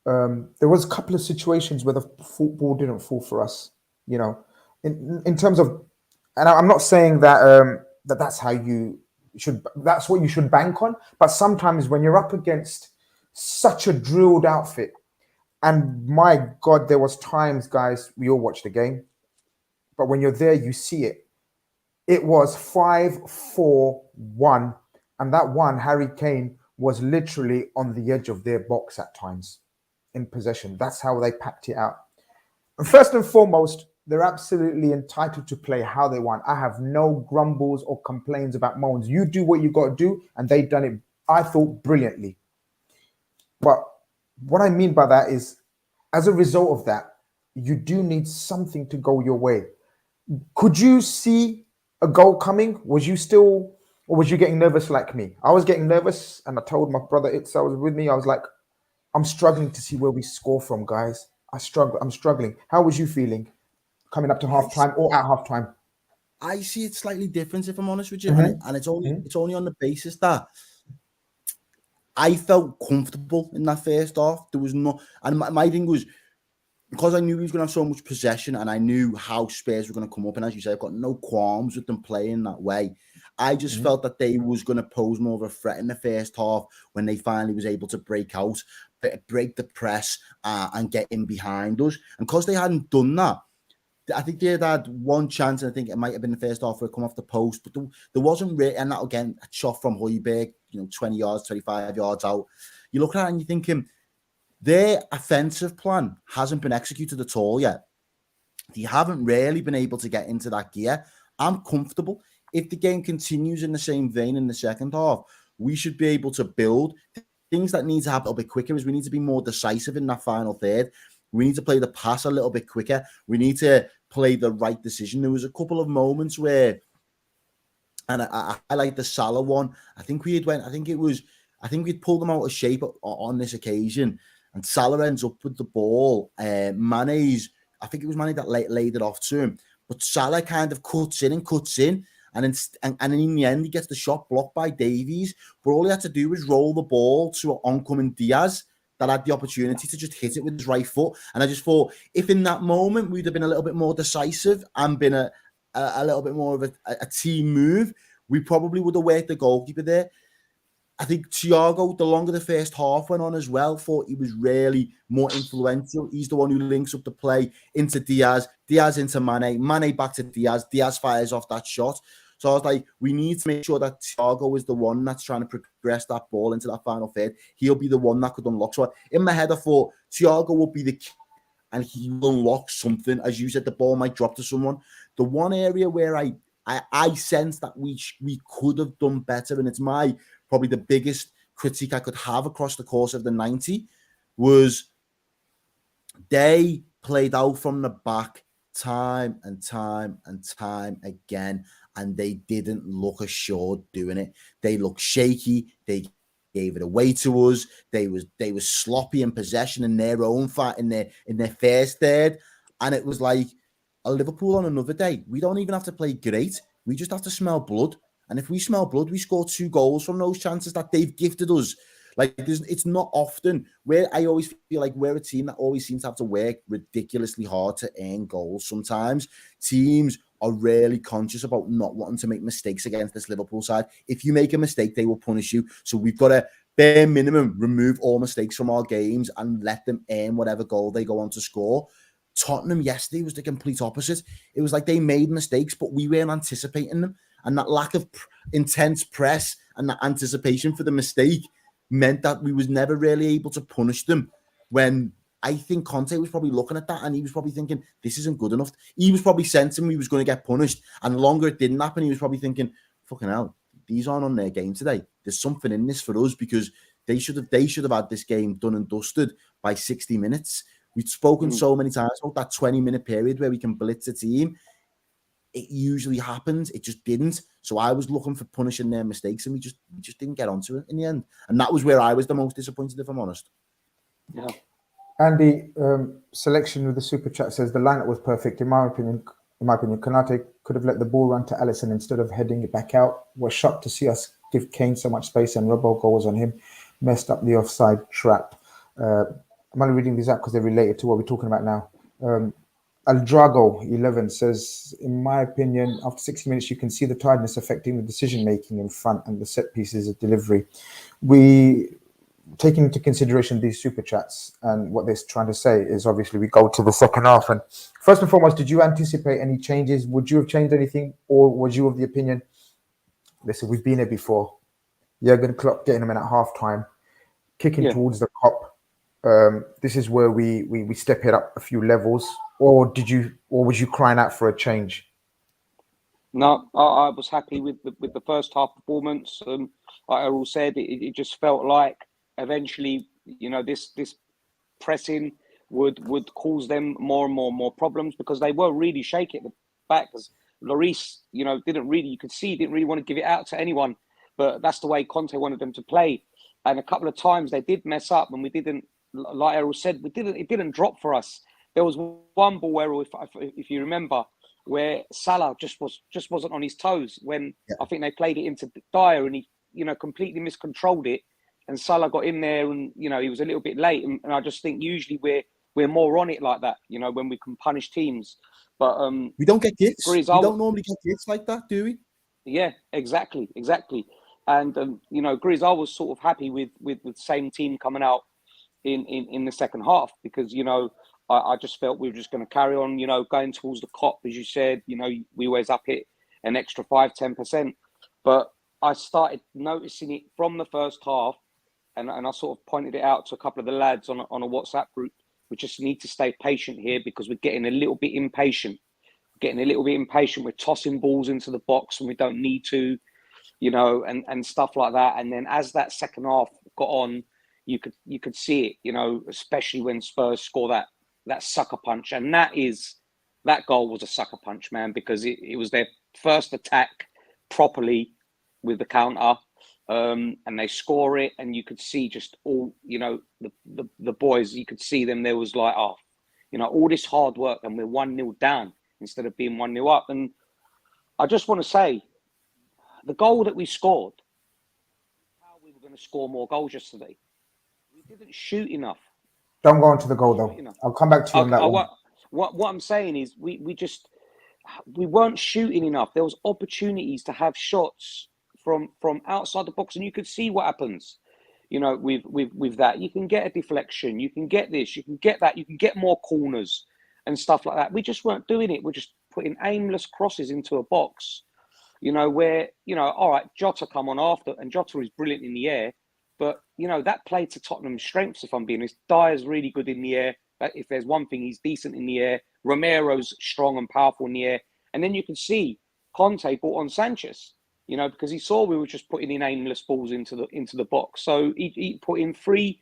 There was a couple of situations where the ball didn't fall for us, in terms of, and I'm not saying that that's how you should, that's what you should bank on. But sometimes when you're up against such a drilled outfit, and my God, there was times, guys, we all watched the game, but when you're there, you see it. It was 5-4-1, and that one, Harry Kane, was literally on the edge of their box at times in possession. That's how they packed it out. And first and foremost, they're absolutely entitled to play how they want. I have no grumbles or complaints about moans. You do what you got to do, and they've done it, I thought, brilliantly. But what I mean by that is, as a result of that, you do need something to go your way. Could you see a goal coming? Was you still, or was you getting nervous like me? I was getting nervous, and I told my brother Itza was with me. I was like, I'm struggling to see where we score from, guys. I'm struggling. How was you feeling coming up to halftime or at halftime? I see it slightly different, if I'm honest with you, and it's only on the basis that I felt comfortable in that first half. There was no, and my thing was, because I knew he was going to have so much possession and I knew how Spurs were going to come up, and as you said, I've got no qualms with them playing that way. I just felt that they was going to pose more of a threat in the first half when they finally was able to break out, break the press and get in behind us. And because they hadn't done that, I think they had one chance, and I think it might have been the first half where it come off the post, but there wasn't really, and that again, a shot from Højbjerg, 20 yards, 25 yards out. You look at it and you're thinking, their offensive plan hasn't been executed at all yet. They haven't really been able to get into that gear. I'm comfortable. If the game continues in the same vein in the second half, we should be able to build. Things that need to happen a little bit quicker is we need to be more decisive in that final third. We need to play the pass a little bit quicker. We need to play the right decision. There was a couple of moments where, and I like the Salah one. I think we'd pulled them out of shape on this occasion, and Salah ends up with the ball. I think it was Mane that laid it off to him, but Salah kind of cuts in, and in the end he gets the shot blocked by Davies. But all he had to do was roll the ball to an oncoming Diaz that had the opportunity to just hit it with his right foot. And I just thought, if in that moment we'd have been a little bit more decisive and been a little bit more of a team move, we probably would have worked the goalkeeper there. I think Thiago, the longer the first half went on as well, thought he was really more influential. He's the one who links up the play into Diaz into Mane back to Diaz fires off that shot. So I was like, we need to make sure that Thiago is the one that's trying to progress that ball into that final third. He'll be the one that could unlock. So in my head, I thought Thiago will be the key and he will unlock something. As you said, the ball might drop to someone. The one area where I sense that we could have done better, and it's probably the biggest critique I could have across the course of the 90, was they played out from the back time and time again, and they didn't look assured doing it. They looked shaky. They gave it away to us. They were sloppy in possession in their own fight in their first third, and it was like a Liverpool on another day. We don't even have to play great. We just have to smell blood. And if we smell blood, we score 2 goals from those chances that they've gifted us. Like, it's not often where I always feel like we're a team that always seems to have to work ridiculously hard to earn goals. Sometimes teams are really conscious about not wanting to make mistakes against this Liverpool side. If you make a mistake, they will punish you. So we've got to, bare minimum, remove all mistakes from our games and let them earn whatever goal they go on to score. Tottenham yesterday was the complete opposite. It was like they made mistakes, but we weren't anticipating them. And that lack of intense press and that anticipation for the mistake meant that we was never really able to punish them. When I think Conte was probably looking at that and he was probably thinking, this isn't good enough. He was probably sensing we was going to get punished. And the longer it didn't happen, he was probably thinking, fucking hell, these aren't on their game today. There's something in this for us, because they should have had this game done and dusted by 60 minutes. We've spoken so many times about that 20-minute period where we can blitz a team. It usually happens. It just didn't. So I was looking for punishing their mistakes, and we just didn't get onto it in the end. And that was where I was the most disappointed, if I'm honest. Yeah. Andy, selection with the super chat says the lineup was perfect. In my opinion, Konate could have let the ball run to Alisson instead of heading it back out. Was shocked to see us give Kane so much space, and Robbo goals on him messed up the offside trap. I'm only reading these out because they're related to what we're talking about now. Aldrago 11 says, in my opinion, after 60 minutes, you can see the tiredness affecting the decision-making in front and the set pieces of delivery. We, taking into consideration these super chats and what they're trying to say is, obviously we go to the second half. And first and foremost, did you anticipate any changes? Would you have changed anything? Or was you of the opinion, listen, we've been here before. Jurgen Klopp getting them in at halftime, kicking towards the Kop. This is where we step it up a few levels, or was you crying out for a change? No, I was happy with the first half performance. Like Errol said, it just felt like eventually, this pressing would cause them more and more problems, because they were really shaky at the back. Because Lloris, didn't really want to give it out to anyone, but that's the way Conte wanted them to play. And a couple of times they did mess up, and we didn't. Like Errol said, it didn't drop for us. There was one ball where, if you remember, where Salah just wasn't on his toes when I think they played it into Dyer, and he completely miscontrolled it, and Salah got in there, and he was a little bit late, and I just think usually we're more on it like that, when we can punish teams. But we don't get hits. We don't normally get hits like that, do we? Yeah, exactly. And Grizz, I was sort of happy with the same team coming out in the second half, because I just felt we were just going to carry on, going towards the cop, as you said. We always up it an extra 5-10%. But I started noticing it from the first half, and I sort of pointed it out to a couple of the lads on a WhatsApp group. We just need to stay patient here because we're getting a little bit impatient. We're tossing balls into the box when we don't need to, and stuff like that. And then as that second half got on, you could see it, especially when Spurs score that sucker punch. And that goal was a sucker punch, man, because it was their first attack properly with the counter. And they score it, and you could see just all, the boys, you could see them. There was like, all this hard work, and we're 1-0 down instead of being 1-0 up. And I just want to say, the goal that we scored, how we were going to score more goals yesterday. We didn't shoot enough. Don't go into the goal though. I'll come back to you on that one. What I'm saying is, we weren't shooting enough. There was opportunities to have shots from outside the box, and you could see what happens. With that, you can get a deflection, you can get this, you can get that, you can get more corners and stuff like that. We just weren't doing it. We're just putting aimless crosses into a box, where, all right, Jota come on after, and Jota is brilliant in the air, but, that played to Tottenham's strengths, if I'm being honest. Dyer's really good in the air. If there's one thing, he's decent in the air. Romero's strong and powerful in the air. And then you can see Conte brought on Sanchez, because he saw we were just putting in aimless balls into the box. So he put in 3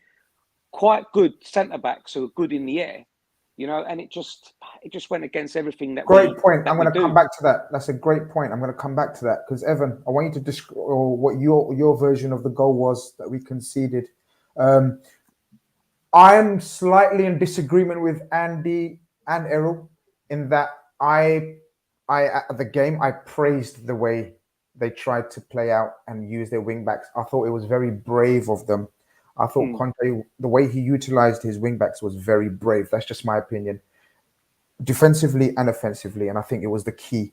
quite good centre-backs who are good in the air, and it just went against everything that Great point. I'm going to come back to that. That's a great point. I'm going to come back to that because, Evan, I want you to describe what your version of the goal was that we conceded. I'm slightly in disagreement with Andy and Errol in that I at the game, I praised the way they tried to play out and use their wing backs. I thought it was very brave of them. I thought Conte, the way he utilized his wing backs was very brave. That's just my opinion. Defensively and offensively. And I think it was the key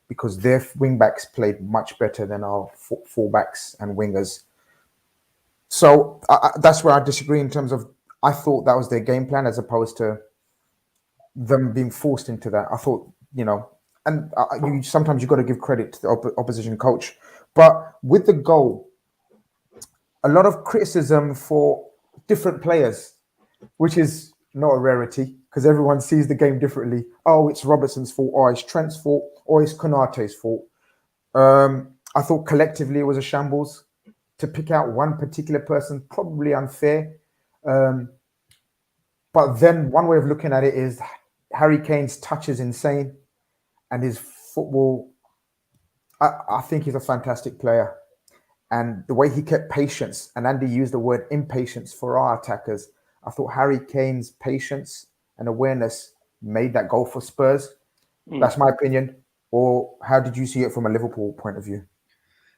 because their wing backs played much better than our fullbacks and wingers. So that's where I disagree in terms of, I thought that was their game plan as opposed to them being forced into that. I thought, and sometimes you got to give credit to the opposition coach. But with the goal, a lot of criticism for different players, which is not a rarity because everyone sees the game differently. Oh, it's Robertson's fault, or it's Trent's fault, or it's Konate's fault. I thought collectively it was a shambles. To pick out one particular person, probably unfair. But then one way of looking at it is Harry Kane's touch is insane. And his football, I think he's a fantastic player. And the way he kept patience, and Andy used the word impatience for our attackers, I thought Harry Kane's patience and awareness made that goal for Spurs. That's my opinion. Or how did you see it from a Liverpool point of view?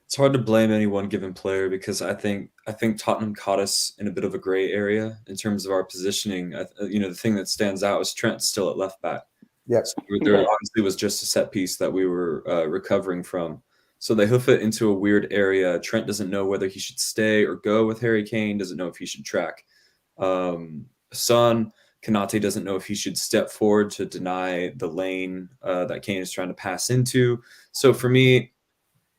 It's hard to blame any one given player because I think Tottenham caught us in a bit of a gray area in terms of our positioning. The thing that stands out is Trent still at left back. Yes, so there obviously was just a set piece that we were recovering from. So they hoof it into a weird area. Trent doesn't know whether he should stay or go with Harry Kane. Doesn't know if he should track. Konate doesn't know if he should step forward to deny the lane that Kane is trying to pass into. So for me,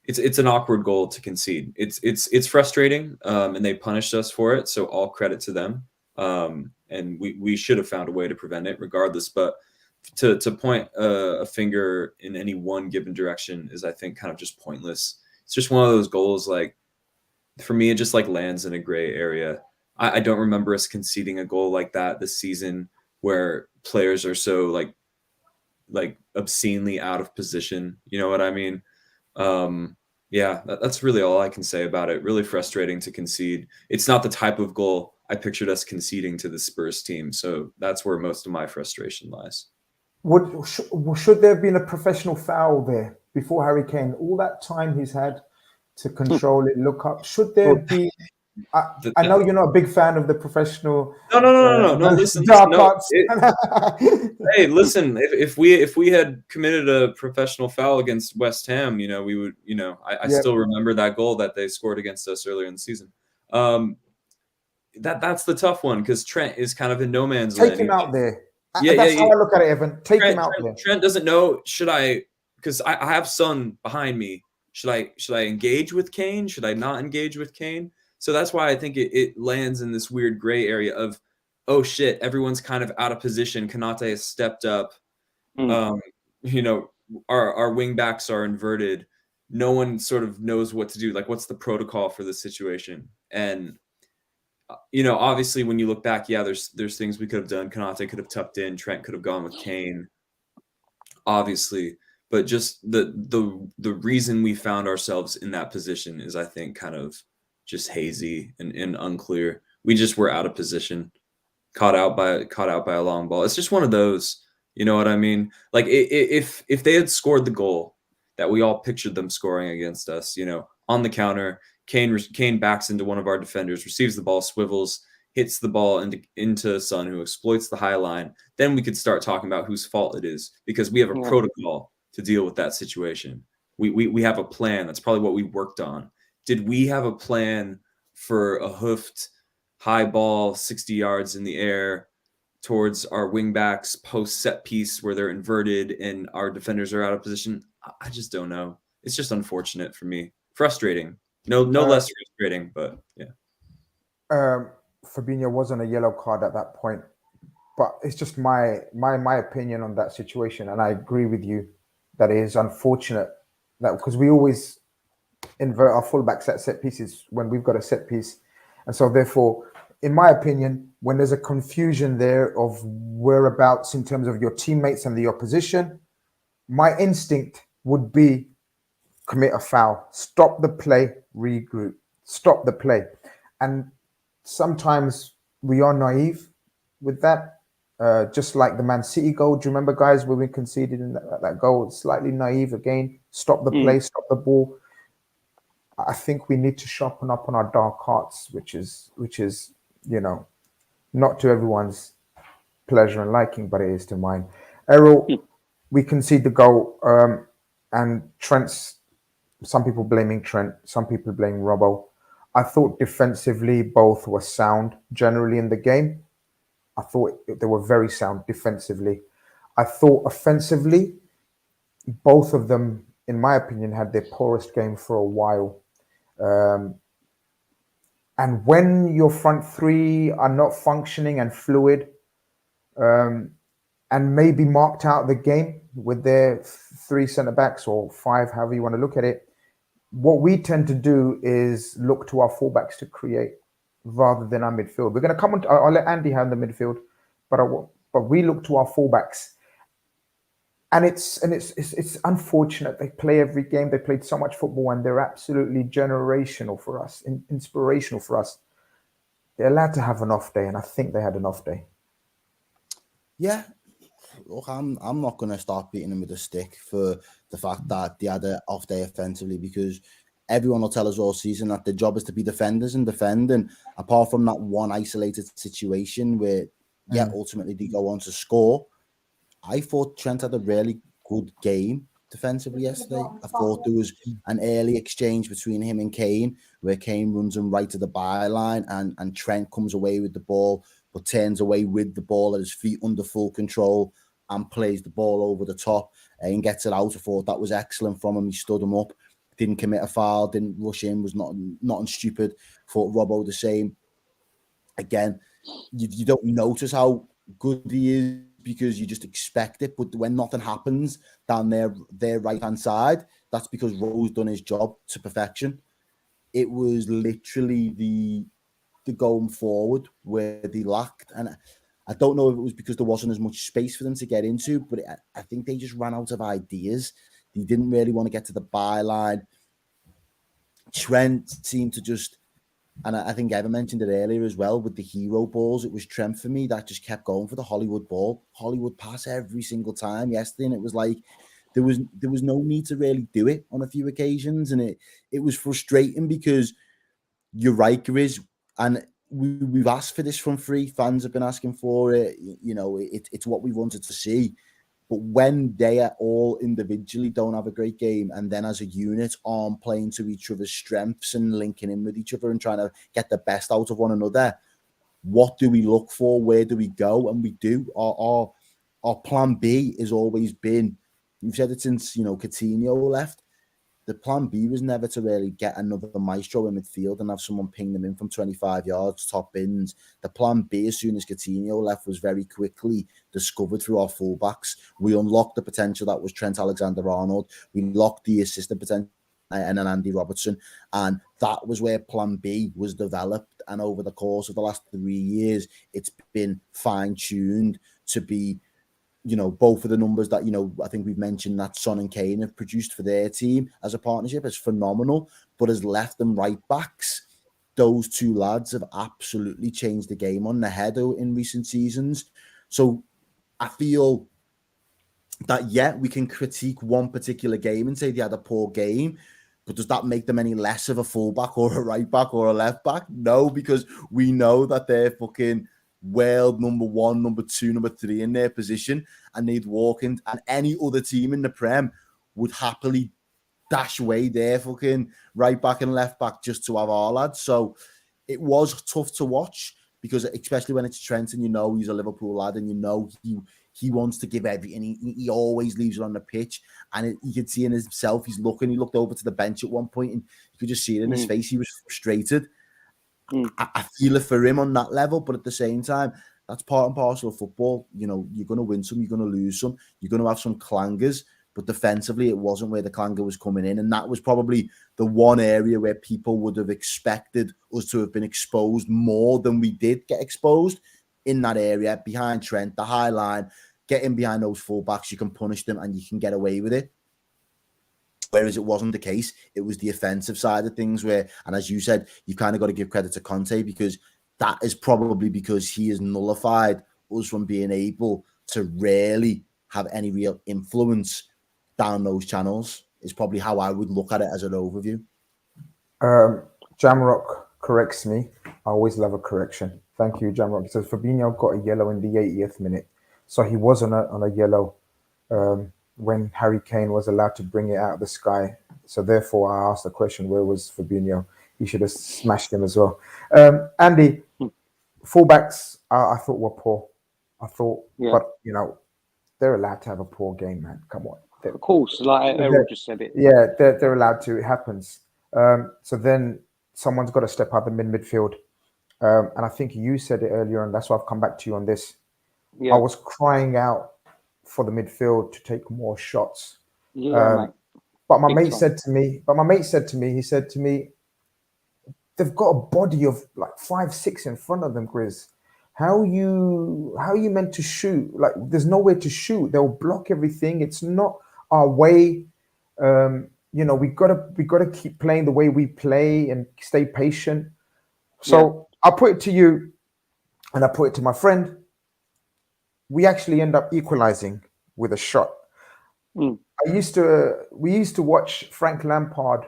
it's an awkward goal to concede. It's frustrating, and they punished us for it. So all credit to them. And we should have found a way to prevent it, regardless. But to point a finger in any one given direction is, I think, kind of just pointless. It's just one of those goals. Like for me, it just like lands in a gray area. I don't remember us conceding a goal like that this season, where players are so like obscenely out of position. You know what I mean? Yeah, that's really all I can say about it. Really frustrating to concede. It's not the type of goal I pictured us conceding to the Spurs team. So that's where most of my frustration lies. Should there have been a professional foul there before Harry Kane? All that time he's had to control it, look up. Should there be? I know you're not a big fan of the professional. No. Listen. Hey, listen. If we had committed a professional foul against West Ham, we would. I still remember that goal that they scored against us earlier in the season. That's the tough one because Trent is kind of in no man's land. Take him out there. That's how I look at it, Evan. Take him out there. Trent doesn't know. Should I? Because I have Son behind me. Should I engage with Kane? Should I not engage with Kane? So that's why I think it lands in this weird gray area of, oh shit, everyone's kind of out of position. Konate has stepped up. You know, our wing backs are inverted. No one sort of knows what to do. Like, what's the protocol for this situation? And you know, obviously, when you look back, yeah, there's things we could have done. Konate could have tucked in. Trent could have gone with Kane. Obviously, but just the reason we found ourselves in that position is, I think, kind of just hazy and unclear. We just were out of position, caught out by a long ball. It's just one of those. You know what I mean? Like, if they had scored the goal that we all pictured them scoring against us, you know, on the counter, Kane backs into one of our defenders, receives the ball, swivels, hits the ball into Son, who exploits the high line, then we could start talking about whose fault it is, because we have a protocol to deal with that situation. We have a plan. That's probably what we worked on. Did we have a plan for a hoofed high ball 60 yards in the air towards our wingbacks post set piece where they're inverted and our defenders are out of position? I just don't know. It's just unfortunate for me. Frustrating. No less frustrating, but yeah. Fabinho wasn't a yellow card at that point, but it's just my opinion on that situation, and I agree with you that it is unfortunate that, because we always invert our fullbacks at set pieces when we've got a set piece, and so therefore, in my opinion, when there's a confusion there of whereabouts in terms of your teammates and the opposition, my instinct would be commit a foul, stop the play, regroup, stop the play. And sometimes we are naive with that, just like the Man City goal. Do you remember, guys, when we conceded in that goal? It's slightly naive again. Stop the play, stop the ball. I think we need to sharpen up on our dark arts, which is you know, not to everyone's pleasure and liking, but it is to mine. Errol, we concede the goal, and Trent's. Some people blaming Trent, some people blaming Robbo. I thought defensively both were sound generally in the game. I thought they were very sound defensively. I thought offensively, both of them, in my opinion, had their poorest game for a while. And when your front three are not functioning and fluid, and maybe marked out the game with their three centre-backs or five, however you want to look at it, what we tend to do is look to our fullbacks to create rather than our midfield. We're going to come on. I'll let Andy have the midfield, but we look to our fullbacks, and it's unfortunate. They play every game. They played so much football, and they're absolutely generational for us, inspirational for us. They're allowed to have an off day, and I think they had an off day. Yeah. Look, I'm not going to start beating them with a stick for the fact that they had an off day offensively, because everyone will tell us all season that their job is to be defenders and defend. And apart from that one isolated situation where, ultimately they go on to score, I thought Trent had a really good game defensively yesterday. I thought there was an early exchange between him and Kane, where Kane runs him right to the byline, and Trent comes away with the ball, but turns away with the ball at his feet under full control and plays the ball over the top and gets it out. I thought that was excellent from him. He stood him up, didn't commit a foul, didn't rush in, was not stupid. Thought Robbo the same. Again, you don't notice how good he is because you just expect it. But when nothing happens down their right-hand side, that's because Rowe's done his job to perfection. It was literally the going forward where they lacked. And I don't know if it was because there wasn't as much space for them to get into, but I think they just ran out of ideas. They didn't really want to get to the byline. Trent seemed to just, and I think Evan mentioned it earlier as well, with the hero balls, it was Trent for me that just kept going for the Hollywood ball. Hollywood pass every single time yesterday, and it was like there was no need to really do it on a few occasions, and it was frustrating because you're right, Grizz, and we've asked for this from free. Fans have been asking for it. You know, it's what we wanted to see. But when they are all individually don't have a great game, and then as a unit aren't playing to each other's strengths and linking in with each other and trying to get the best out of one another, what do we look for? Where do we go? And we do. Our our plan B has always been, we've said it since, Coutinho left. The plan B was never to really get another maestro in midfield and have someone ping them in from 25 yards, top bins. The plan B, as soon as Coutinho left, was very quickly discovered through our fullbacks. We unlocked the potential that was Trent Alexander-Arnold. We locked the assistant potential and then Andy Robertson. And that was where plan B was developed. And over the course of the last 3 years, it's been fine-tuned to be, both of the numbers that, I think we've mentioned that Son and Kane have produced for their team as a partnership is phenomenal, but as left and right backs, those two lads have absolutely changed the game on the head in recent seasons. So I feel that, we can critique one particular game and say they had a poor game, but does that make them any less of a fullback or a right back or a left back? No, because we know that they're fucking world number 1, number 2, number 3 in their position, and they'd walk in, and any other team in the Prem would happily dash away their fucking right back and left back just to have our lads. So it was tough to watch, because especially when it's Trent and he's a Liverpool lad and he wants to give everything. He always leaves it on the pitch, and you can see in himself, he looked over to the bench at one point and you could just see it in his face. He was frustrated. I feel it for him on that level, but at the same time, that's part and parcel of football. You're going to win some, you're going to lose some, you're going to have some clangers, but defensively, it wasn't where the clanger was coming in. And that was probably the one area where people would have expected us to have been exposed more than we did get exposed in that area, behind Trent, the high line, getting behind those fullbacks, you can punish them and you can get away with it. Whereas it wasn't the case. It was the offensive side of things where, and as you said, you've kind of got to give credit to Conte, because that is probably because he has nullified us from being able to really have any real influence down those channels, is probably how I would look at it as an overview. Jamrock corrects me. I always love a correction. Thank you, Jamrock. He says Fabinho got a yellow in the 80th minute. So he was on a yellow when Harry Kane was allowed to bring it out of the sky. So therefore, I asked the question, where was Fabinho? He should have smashed him as well. Andy, fullbacks, I thought were poor. But, they're allowed to have a poor game, man. Come on. Of course, like Errol just said it. Yeah, they're allowed to. It happens. So then someone's got to step up in midfield. And I think you said it earlier, and that's why I've come back to you on this. Yeah. I was crying out for the midfield to take more shots. Yeah, but my mate said to me, he said to me, they've got a body of like 5'6" in front of them, Grizz. How are you meant to shoot? Like, there's nowhere to shoot. They'll block everything. It's not our way. We gotta keep playing the way we play and stay patient. So I put it to you, and I put it to my friend. We actually end up equalizing with a shot. We used to watch Frank Lampard,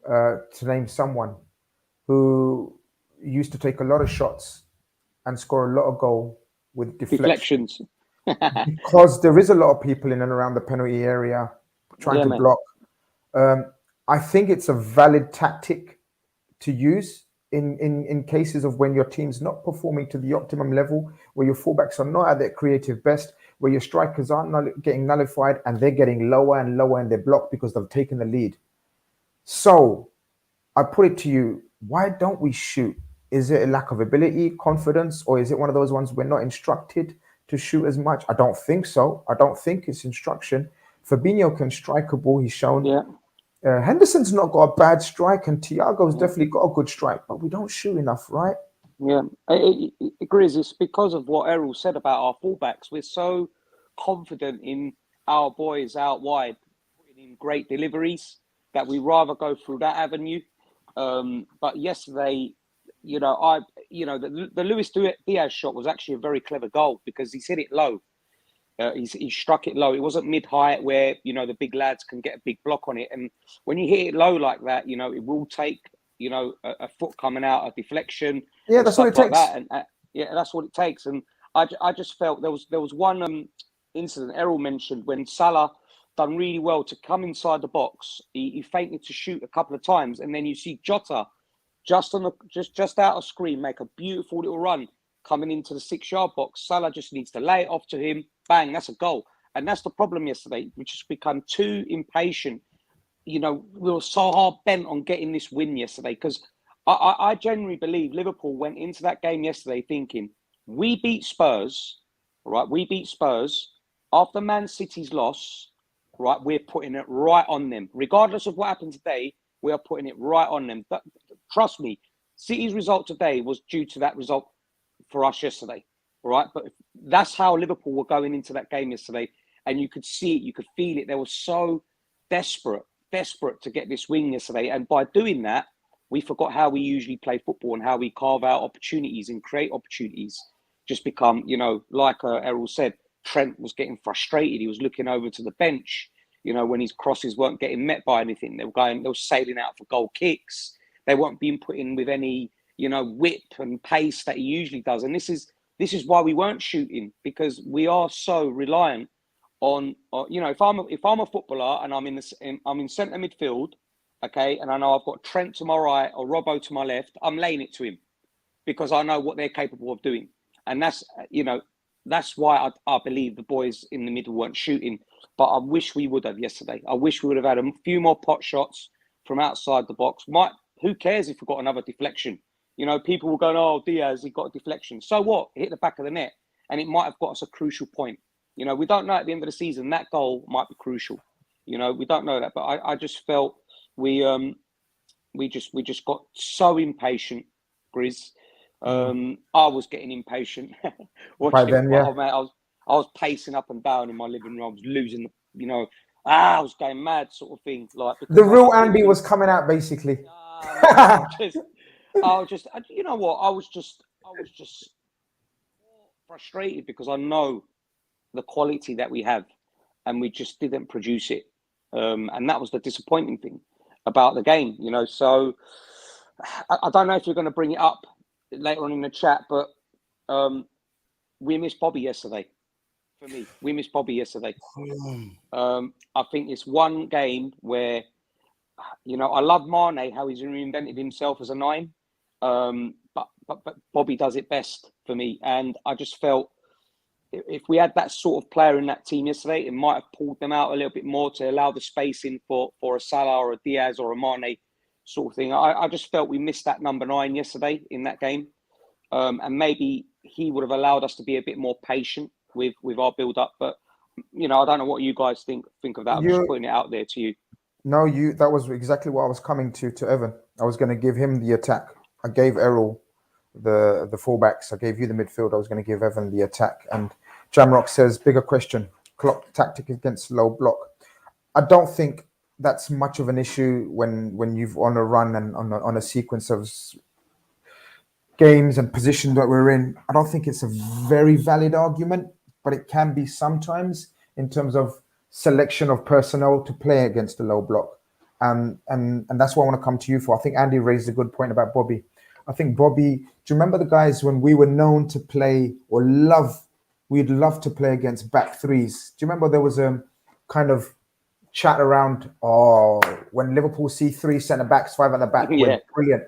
to name someone, who used to take a lot of shots and score a lot of goal with deflections. Because there is a lot of people in and around the penalty area trying to block. I think it's a valid tactic to use in cases of when your team's not performing to the optimum level, where your fullbacks are not at their creative best, where your strikers aren't getting nullified and they're getting lower and lower and they're blocked because they've taken the lead. So I put it to you, why don't we shoot? Is it a lack of ability, confidence, or is it one of those ones we're not instructed to shoot as much? I don't think so. I don't think it's instruction. Fabinho can strike a ball, he's shown. Henderson's not got a bad strike, and Thiago's definitely got a good strike, but we don't shoot enough, right? Yeah, Grizz, it's because of what Errol said about our fullbacks. We're so confident in our boys out wide, in great deliveries, that we rather go through that avenue. But yesterday, the Luis Diaz shot was actually a very clever goal because he's hit it low. He struck it low. It wasn't mid-height where, the big lads can get a big block on it. And when you hit it low like that, it will take, a foot coming out, a deflection. Yeah, that's what it takes. That. And that's what it takes. And I just felt there was one incident Errol mentioned when Salah done really well to come inside the box. He feinted to shoot a couple of times, and then you see Jota just out of screen make a beautiful little run, coming into the 6-yard box. Salah just needs to lay it off to him. Bang, that's a goal. And that's the problem yesterday. We just become too impatient. You know, we were so hard bent on getting this win yesterday because I genuinely believe Liverpool went into that game yesterday thinking, we beat Spurs, right? We beat Spurs. After Man City's loss, right, we're putting it right on them. Regardless of what happened today, we are putting it right on them. Trust me, City's result today was due to that result for us yesterday, right? But that's how Liverpool were going into that game yesterday. And you could see it, you could feel it. They were so desperate to get this win yesterday. And by doing that, we forgot how we usually play football and how we carve out opportunities and create opportunities. Just become, you know, like Errol said, Trent was getting frustrated. He was looking over to the bench, you know, when his crosses weren't getting met by anything. They were sailing out for goal kicks. They weren't being put in with any, you know, whip and pace that he usually does. And this is why we weren't shooting, because we are so reliant on you know, if I'm a footballer and I'm in centre midfield, okay, and I know I've got Trent to my right or Robbo to my left, I'm laying it to him because I know what they're capable of doing. And that's, you know, that's why I believe the boys in the middle weren't shooting. But I wish we would have yesterday. I wish we would have had a few more pot shots from outside the box. Who cares if we got another deflection? You know, people will go, oh, Diaz, he got a deflection. So what? It hit the back of the net and it might have got us a crucial point. You know, we don't know at the end of the season, that goal might be crucial. You know, we don't know that. But I just felt we just got so impatient, Grizz. I was getting impatient watching. Then, yeah. I was pacing up and down in my living room. I was losing, you know, I was going mad, sort of thing. Like the real Andy was coming out, basically. I was just, you know what? I was just frustrated because I know the quality that we have, and we just didn't produce it. And that was the disappointing thing about the game, you know. So I don't know if you're going to bring it up later on in the chat, but we missed Bobby yesterday. For me, we missed Bobby yesterday. I think it's one game where, you know, I love Mane, how he's reinvented himself as a 9, but Bobby does it best for me. And I just felt if we had that sort of player in that team yesterday, it might have pulled them out a little bit more to allow the space in for a Salah or a Diaz or a Mane sort of thing. I just felt we missed that number 9 yesterday in that game. And maybe he would have allowed us to be a bit more patient with our build-up. But, you know, I don't know what you guys think of that. I'm just putting it out there to you. No, that was exactly what I was coming to Evan. I was going to give him the attack. I gave Errol the fullbacks. I gave you the midfield. I was going to give Evan the attack. And Jamrock says, bigger question, clock tactic against low block. I don't think that's much of an issue when you've on a run and on a sequence of games and position that we're in. I don't think it's a very valid argument, but it can be sometimes in terms of selection of personnel to play against the low block. And that's what I want to come to you for. I think Andy raised a good point about Bobby. I think Bobby, do you remember the guys when we were known to play or we'd love to play against back threes? Do you remember there was a kind of chat around, when Liverpool see 3 centre-backs, 5 at the back, we're brilliant.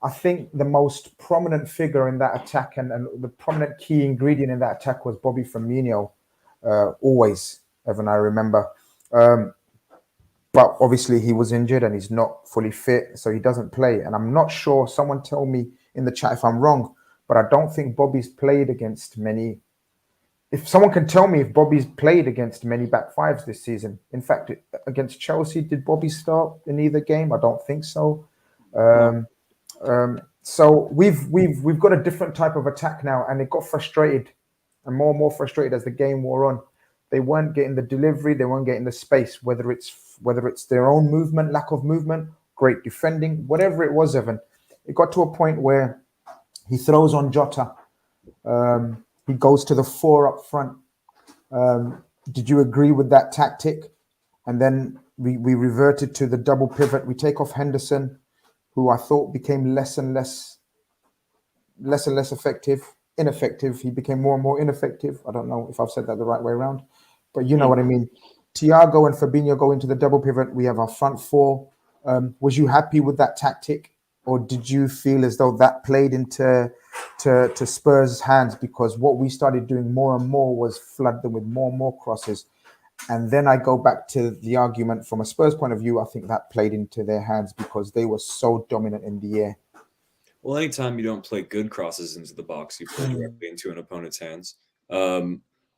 I think the most prominent figure in that attack and the prominent key ingredient in that attack was Bobby Firmino, always, Evan, I remember. But obviously he was injured and he's not fully fit, so he doesn't play. And I'm not sure, someone tell me in the chat if I'm wrong, but I don't think Bobby's played against many. If someone can tell me if Bobby's played against many back fives this season. In fact, against Chelsea, did Bobby start in either game? I don't think so. So we've got a different type of attack now, and it got frustrated and more frustrated as the game wore on. They weren't getting the delivery, they weren't getting the space, whether it's their own movement, lack of movement, great defending, whatever it was, Evan. It got to a point where he throws on Jota. He goes to the 4 up front. Did you agree with that tactic? And then we reverted to the double pivot. We take off Henderson, who I thought became less and less ineffective. He became more and more ineffective. I don't know if I've said that the right way around, but you know what I mean. Thiago and Fabinho go into the double pivot. We have our front 4. Was you happy with that tactic, or did you feel as though that played into to Spurs' hands? Because what we started doing more and more was flood them with more and more crosses. And then I go back to the argument from a Spurs point of view. I think that played into their hands because they were so dominant in the air. Well, anytime you don't play good crosses into the box, you play directly into an opponent's hands.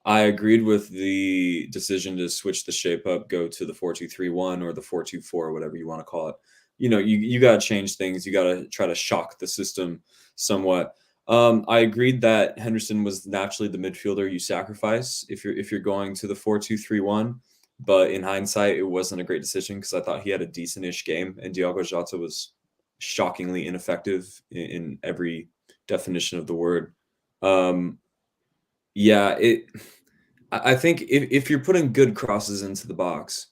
I agreed with the decision to switch the shape up, go to the 4-2-3-1 or the 4-2-4, whatever you want to call it. You got to change things. You got to try to shock the system somewhat. I agreed that Henderson was naturally the midfielder you sacrifice if you're going to the 4-2-3-1. But in hindsight, it wasn't a great decision because I thought he had a decent-ish game, and Diogo Jota was shockingly ineffective in every definition of the word. I think if you're putting good crosses into the box,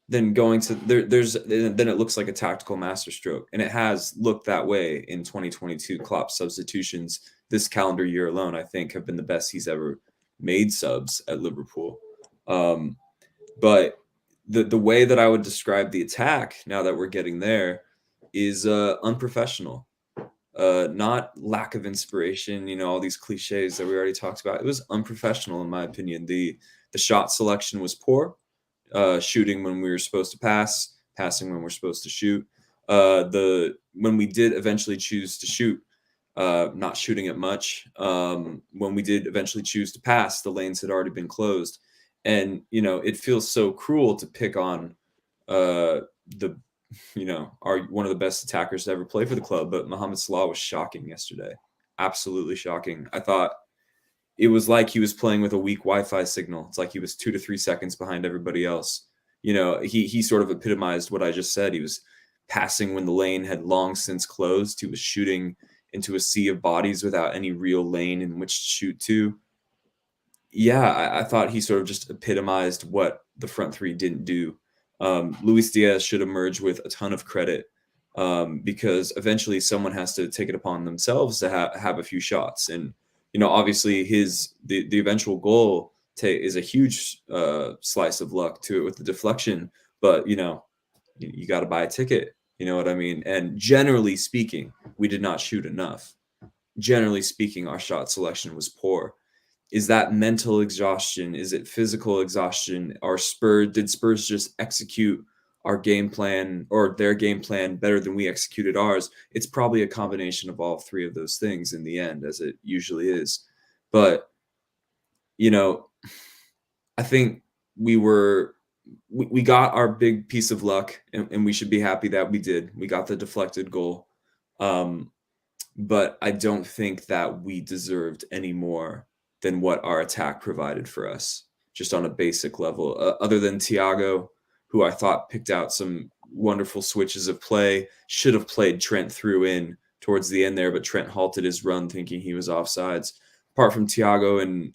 then then it looks like a tactical masterstroke, and it has looked that way in 2022. Klopp's substitutions this calendar year alone, I think, have been the best he's ever made subs at Liverpool. But the way that I would describe the attack, now that we're getting there, is unprofessional. Not lack of inspiration, all these cliches that we already talked about. It was unprofessional, in my opinion. The shot selection was poor. Shooting when we were supposed to pass, passing when we're supposed to shoot. When we did eventually choose to shoot, not shooting it much. When we did eventually choose to pass, the lanes had already been closed. And, it feels so cruel to pick on one of the best attackers to ever play for the club, but Mohamed Salah was shocking yesterday. Absolutely shocking. I thought it was like he was playing with a weak Wi-Fi signal. It's like he was 2 to 3 seconds behind everybody else. He sort of epitomized what I just said. He was passing when the lane had long since closed. He was shooting into a sea of bodies without any real lane in which to shoot to. Yeah, I thought he sort of just epitomized what the front three didn't do. Luis Diaz should emerge with a ton of credit because eventually someone has to take it upon themselves to have a few shots. And, obviously the eventual goal is a huge slice of luck to it with the deflection. But, you got to buy a ticket. You know what I mean? And generally speaking, we did not shoot enough. Generally speaking, our shot selection was poor. Is that mental exhaustion? Is it physical exhaustion? Did Spurs just execute our game plan or their game plan better than we executed ours? It's probably a combination of all three of those things in the end, as it usually is. But, I think we got our big piece of luck, and we should be happy that we did. We got the deflected goal. But I don't think that we deserved any more than what our attack provided for us, just on a basic level. Other than Thiago, who I thought picked out some wonderful switches of play, should have played Trent through in towards the end there, but Trent halted his run thinking he was offsides. Apart from Thiago and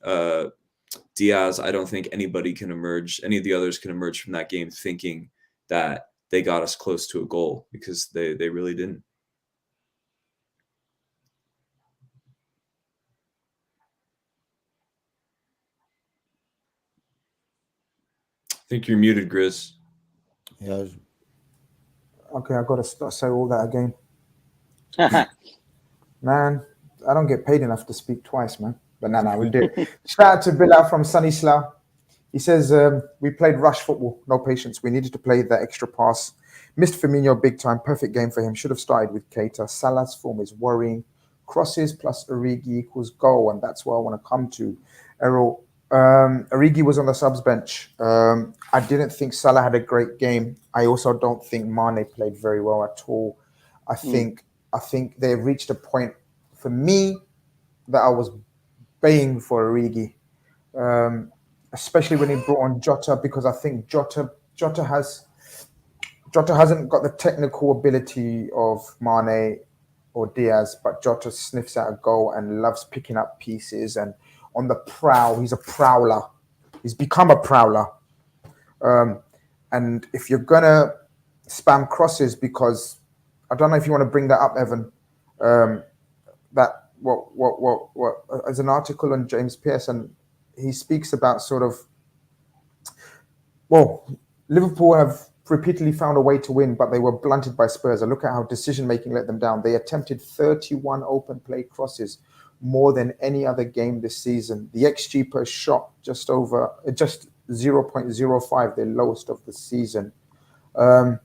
Diaz, I don't think any of the others can emerge from that game thinking that they got us close to a goal, because they really didn't. I think you're muted, Grizz. Yeah. Okay, I've got to say all that again. Man, I don't get paid enough to speak twice, man. But no, we do. Shout out to Bilal from Sunny Slough. He says, we played rush football, no patience. We needed to play that extra pass. Missed Firmino big time. Perfect game for him. Should have started with Keita. Salah's form is worrying. Crosses plus Origi equals goal, and that's what I want to come to. Errol, Origi was on the subs bench. I didn't think Salah had a great game. I also don't think Mane played very well at all. I think they've reached a point for me that I was baying for Origi, especially when he brought on Jota, because I think Jota hasn't got the technical ability of Mane or Diaz, but Jota sniffs out a goal and loves picking up pieces and on the prowl. He's a prowler. He's become a prowler. And if you're gonna spam crosses, because I don't know if you want to bring that up, Evan, that what as an article on James Pearson, he speaks about sort of, Liverpool have repeatedly found a way to win, but they were blunted by Spurs. And look at how decision-making let them down. They attempted 31 open play crosses, more than any other game this season. The XG per shot, just 0.05, their lowest of the season. I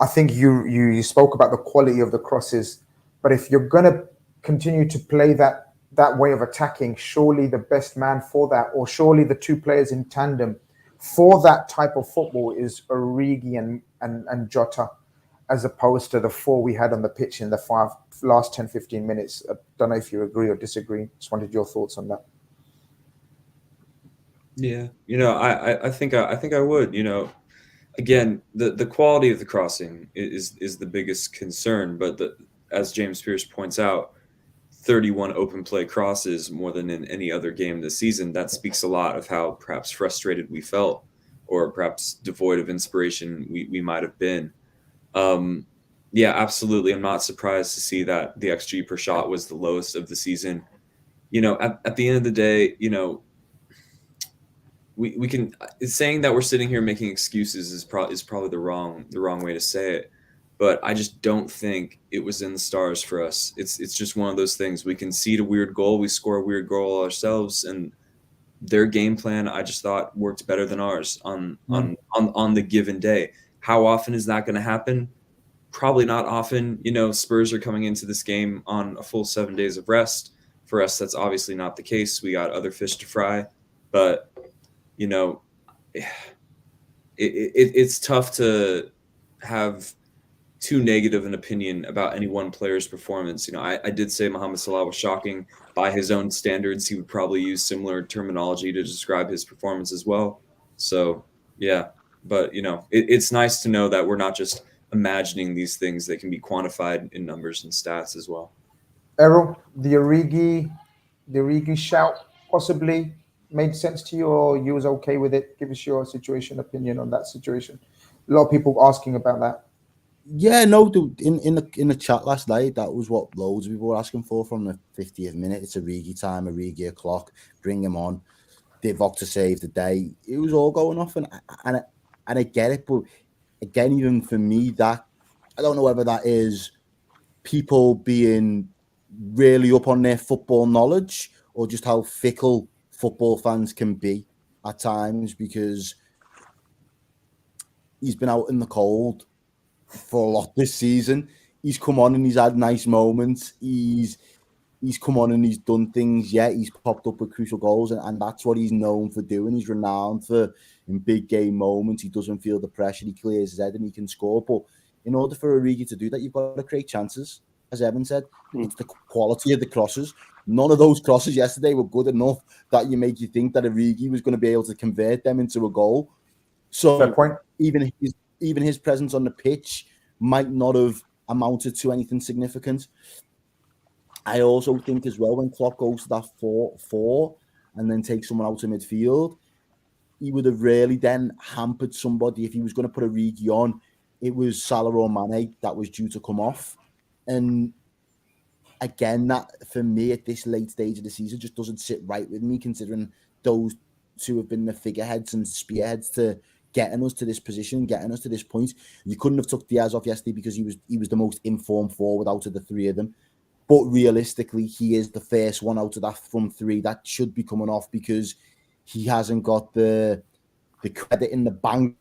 think you spoke about the quality of the crosses, but if you're going to continue to play that way of attacking, surely the best man for that, or surely the two players in tandem for that type of football is Origi and Jota, as opposed to the four we had on the pitch in the last 10, 15 minutes. I don't know if you agree or disagree. Just wanted your thoughts on that. Yeah, I think I would. Again, the quality of the crossing is the biggest concern, but as James Pierce points out, 31 open play crosses more than in any other game this season. That speaks a lot of how perhaps frustrated we felt, or perhaps devoid of inspiration we might have been. Yeah, absolutely. I'm not surprised to see that the XG per shot was the lowest of the season. At the end of the day, we can, saying that we're sitting here making excuses is probably the wrong way to say it. But I just don't think it was in the stars for us. It's just one of those things. We concede a weird goal, we score a weird goal ourselves, and their game plan, I just thought, worked better than ours on the given day. How often is that going to happen? Probably not often. Spurs are coming into this game on a full 7 days of rest. For us, that's obviously not the case. We got other fish to fry, but it's tough to have too negative an opinion about any one player's performance. I did say Mohamed Salah was shocking. By his own standards, he would probably use similar terminology to describe his performance as well. So, yeah. But, it's nice to know that we're not just imagining these things that can be quantified in numbers and stats as well. Errol, the Origi shout possibly made sense to you, or you was okay with it? Give us your opinion on that situation. A lot of people asking about that. Yeah, no, dude, in the chat last night, that was what loads of people were asking for from the 50th minute. It's Origi time, Origi o'clock, bring him on. Divock to save the day. It was all going off, and I get it, but again, even for me, that I don't know whether that is people being really up on their football knowledge or just how fickle football fans can be at times, because he's been out in the cold for a lot this season. He's come on and he's had nice moments. He's come on and he's done things. Yeah, he's popped up with crucial goals, and that's what he's known for doing. He's renowned for in big game moments. He doesn't feel the pressure. He clears his head and he can score. But in order for Origi to do that, you've got to create chances. As Evan said, it's the quality of the crosses. None of those crosses yesterday were good enough that you think that Origi was going to be able to convert them into a goal. So fair point. Even his presence on the pitch might not have amounted to anything significant. I also think as well, when Klopp goes to that 4-4 and then takes someone out of midfield, he would have really then hampered somebody. If he was going to put Origi on, it was Salah or Mane that was due to come off. And again, that for me at this late stage of the season just doesn't sit right with me, considering those two have been the figureheads and spearheads to getting us to this position, getting us to this point. You couldn't have took Diaz off yesterday because he was the most informed forward out of the three of them. But realistically, he is the first one out of that front three that should be coming off, because he hasn't got the credit in the bank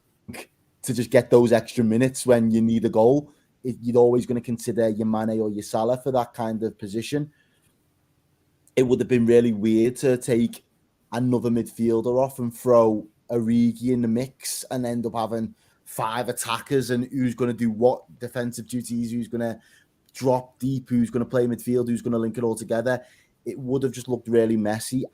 to just get those extra minutes when you need a goal. You're always going to consider your Mane or your Salah for that kind of position. It would have been really weird to take another midfielder off and throw Origi in the mix and end up having 5 attackers, and who's going to do what defensive duties, who's going to drop deep, who's going to play midfield, who's going to link it all together. It would have just looked really messy.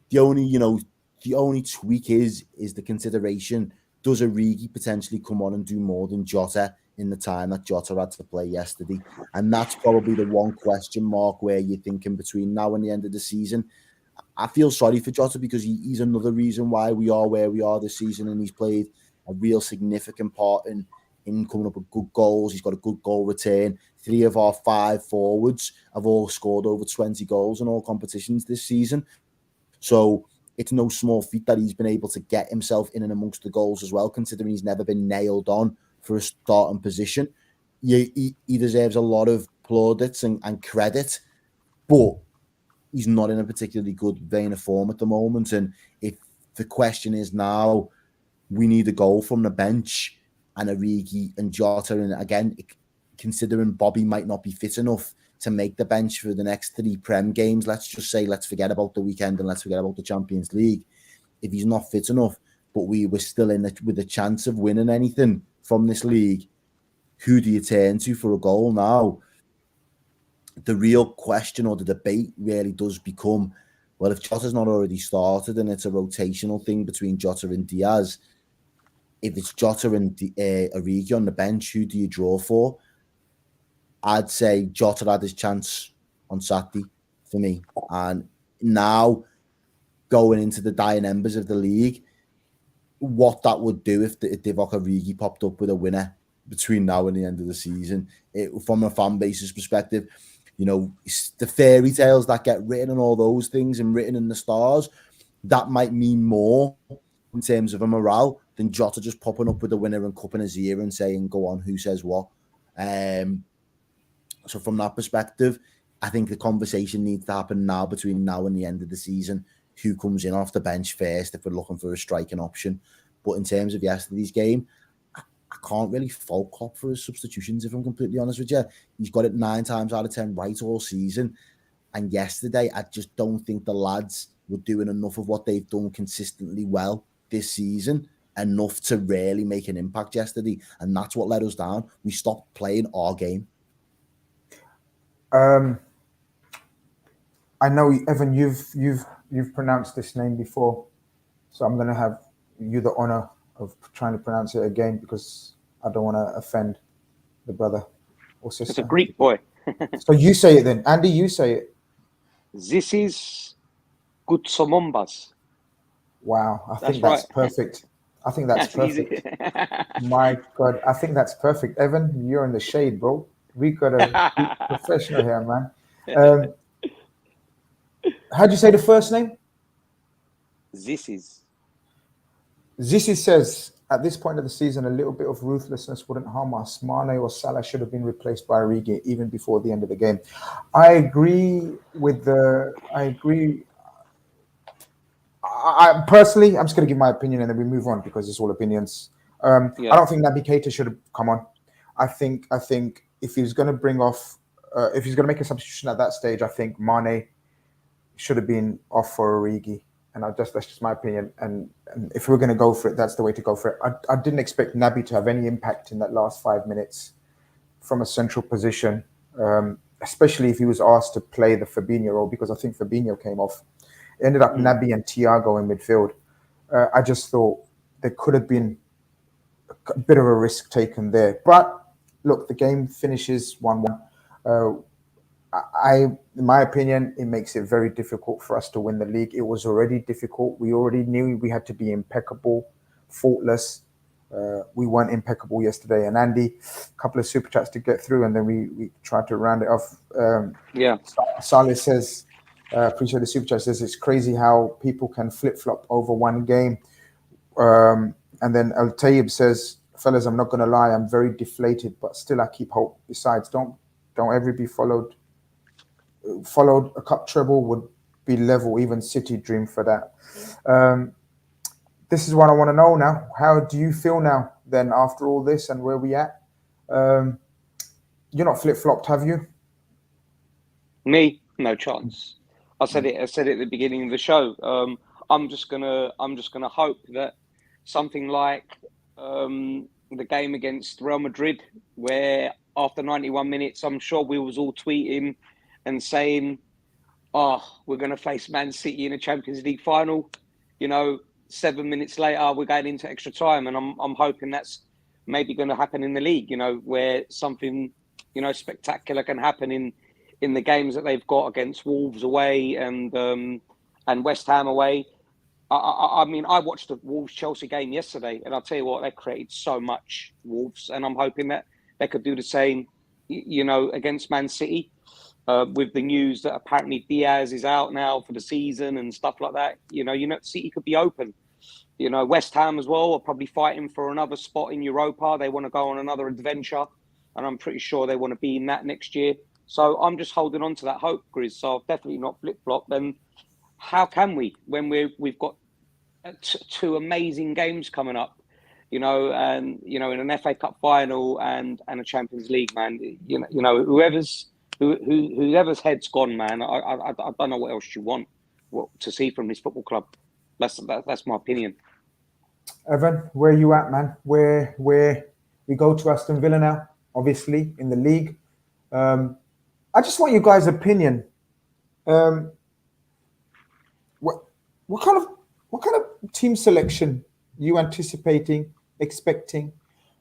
The only tweak is the consideration. Does Origi potentially come on and do more than Jota in the time that Jota had to play yesterday? And that's probably the one question mark where you're thinking between now and the end of the season. I feel sorry for Jota because he's another reason why we are where we are this season, and he's played a real significant part in coming up with good goals. He's got a good goal return. 3 of our 5 forwards have all scored over 20 goals in all competitions this season. So it's no small feat that he's been able to get himself in and amongst the goals as well, considering he's never been nailed on for a starting position. He deserves a lot of plaudits and credit, but he's not in a particularly good vein of form at the moment. And if the question is now, we need a goal from the bench and Origi and Jota, and again, considering Bobby might not be fit enough to make the bench for the next 3 Prem games, let's just say, let's forget about the weekend and let's forget about the Champions League. If he's not fit enough, but we were still in it with a chance of winning anything from this league, who do you turn to for a goal now? The real question or the debate really does become, well, if Jota's not already started and it's a rotational thing between Jota and Diaz, if it's Jota and Origi on the bench, who do you draw for? I'd say Jota had his chance on Saturday for me. And now, going into the dying embers of the league, what that would do if Divock Origi popped up with a winner between now and the end of the season, from a fan base's perspective, you know, the fairy tales that get written and all those things and written in the stars, that might mean more in terms of a morale than Jota just popping up with a winner and cupping his ear and saying, go on, who says what? So from that perspective, I think the conversation needs to happen now between now and the end of the season. Who comes in off the bench first if we're looking for a striking option? But in terms of yesterday's game, I can't really fault Klopp for his substitutions, if I'm completely honest with you. He's got it 9 times out of 10 right all season. And yesterday, I just don't think the lads were doing enough of what they've done consistently well this season, enough to really make an impact yesterday. And that's what let us down. We stopped playing our game. I know, Evan, you've pronounced this name before, so I'm going to have you the honor of trying to pronounce it again because I don't want to offend the brother or sister. It's a Greek boy. So you say it then. Andy, you say it. This is Kutsomombas. Wow, I think that's right. Perfect. I think that's perfect. My God, I think that's perfect. Evan, you're in the shade, bro. We got a professional here, man. How'd you say the first name? Zissis says, at this point of the season, a little bit of ruthlessness wouldn't harm us. Mane or Salah should have been replaced by Origi even before the end of the game. I agree. I personally, I'm just going to give my opinion and then we move on because it's all opinions. I don't think Naby Keita should have come on. I think if he's going to bring off, if he's going to make a substitution at that stage, I think Mane should have been off for Origi. And that's just my opinion. And if we're going to go for it, that's the way to go for it. I didn't expect Naby to have any impact in that last 5 minutes from a central position, especially if he was asked to play the Fabinho role, because I think Fabinho came off. It ended up Naby and Thiago in midfield. I just thought there could have been a bit of a risk taken there. But look, the game finishes 1-1. In my opinion, it makes it very difficult for us to win the league. It was already difficult. We already knew we had to be impeccable, faultless. We weren't impeccable yesterday. And Andy, a couple of super chats to get through, and then we tried to round it off. Saleh says, appreciate the super chat, says it's crazy how people can flip-flop over one game. And then Al Tayyib says, fellas, I'm not going to lie, I'm very deflated, but still I keep hope. Besides, don't ever be followed a cup treble would be level, even City dream for that. This is what I want to know now. How do you feel now then after all this and where we at? You're not flip-flopped, have you? Me? No chance. I said it at the beginning of the show. I'm just gonna hope that something like the game against Real Madrid, where after 91 minutes, I'm sure we was all tweeting and saying, we're going to face Man City in a Champions League final. 7 minutes later, we're going into extra time. And I'm hoping that's maybe going to happen in the league, where something, spectacular can happen in the games that they've got against Wolves away and West Ham away. I mean, I watched the Wolves-Chelsea game yesterday, and I'll tell you what, they created so much, Wolves, and I'm hoping that they could do the same, against Man City. with the news that apparently Diaz is out now for the season and stuff like that. City could be open. West Ham as well are probably fighting for another spot in Europa. They want to go on another adventure, and I'm pretty sure they want to be in that next year. So I'm just holding on to that hope, Grizz. So I've definitely not flip-flop. Then how can we when we've got two amazing games coming up? In an FA Cup final and a Champions League, man. Whoever's head's gone, man. I don't know what else you want to see from this football club. That's my opinion. Evan, where are you at, man? Where we go to Aston Villa now, obviously in the league. I just want you guys' opinion. What kind of team selection you expecting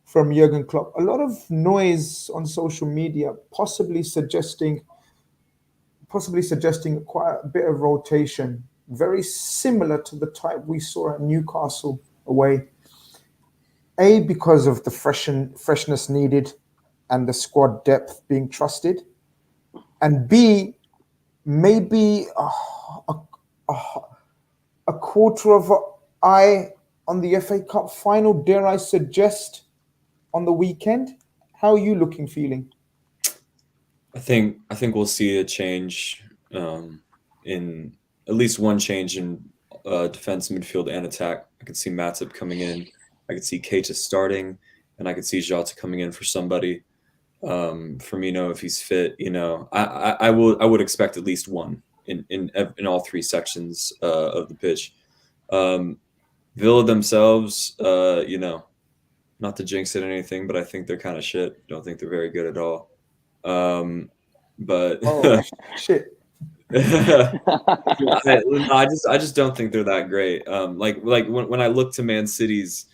from Jurgen Klopp? A lot of noise on social media, possibly suggesting quite a bit of rotation, very similar to the type we saw at Newcastle away. A, because of the freshness needed and the squad depth being trusted, and B, maybe a quarter of an eye on the FA Cup final, dare I suggest, on the weekend. How are you feeling? I think we'll see a change in at least one change in defense, midfield, and attack. I could see Matip coming in. I could see Keita starting, and I could see Jota coming in for somebody. Firmino, if he's fit, I would expect at least one in all three sections of the pitch. Villa themselves, not to jinx it or anything, but I think they're kind of shit. Don't think they're very good at all. But shit. I just don't think they're that great. Like when I look to Man City's,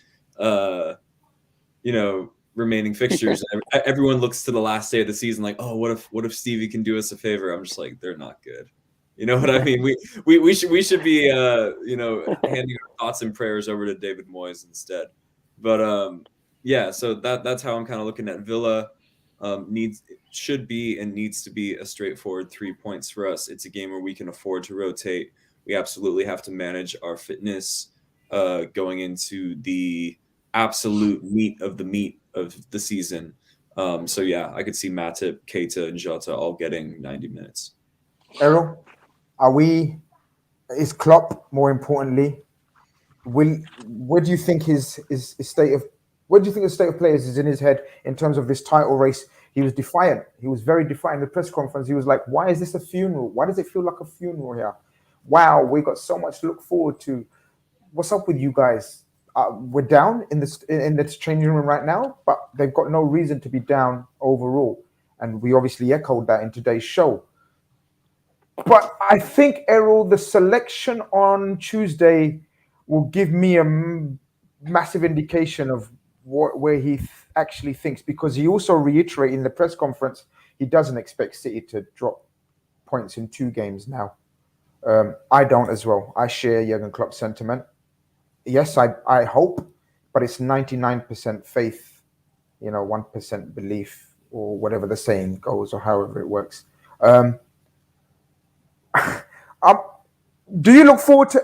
remaining fixtures, everyone looks to the last day of the season like, oh, what if Stevie can do us a favor? I'm just like, they're not good. You know what I mean? We should be handing our thoughts and prayers over to David Moyes instead. But so that's how I'm kind of looking at Villa. Needs to be a straightforward 3 points for us. It's a game where we can afford to rotate. We absolutely have to manage our fitness going into the absolute meat of the season. I could see Matip, Keita, and Jota all getting 90 minutes. Errol, is Klopp, more importantly, what do you think his state of players is in his head in terms of this title race? He was defiant. He was very defiant in the press conference. He was like, why is this a funeral? Why does it feel like a funeral here? Wow, we got so much to look forward to. What's up with you guys? We're down in this changing room right now, but they've got no reason to be down overall. And we obviously echoed that in today's show. But I think, Errol, the selection on Tuesday will give me a massive indication of where he actually thinks, because he also reiterated in the press conference he doesn't expect City to drop points in 2 games now. I don't as well. I share Jurgen Klopp's sentiment. Yes, I hope, but it's 99% faith, 1% belief, or whatever the saying goes, or however it works. Do you look forward to...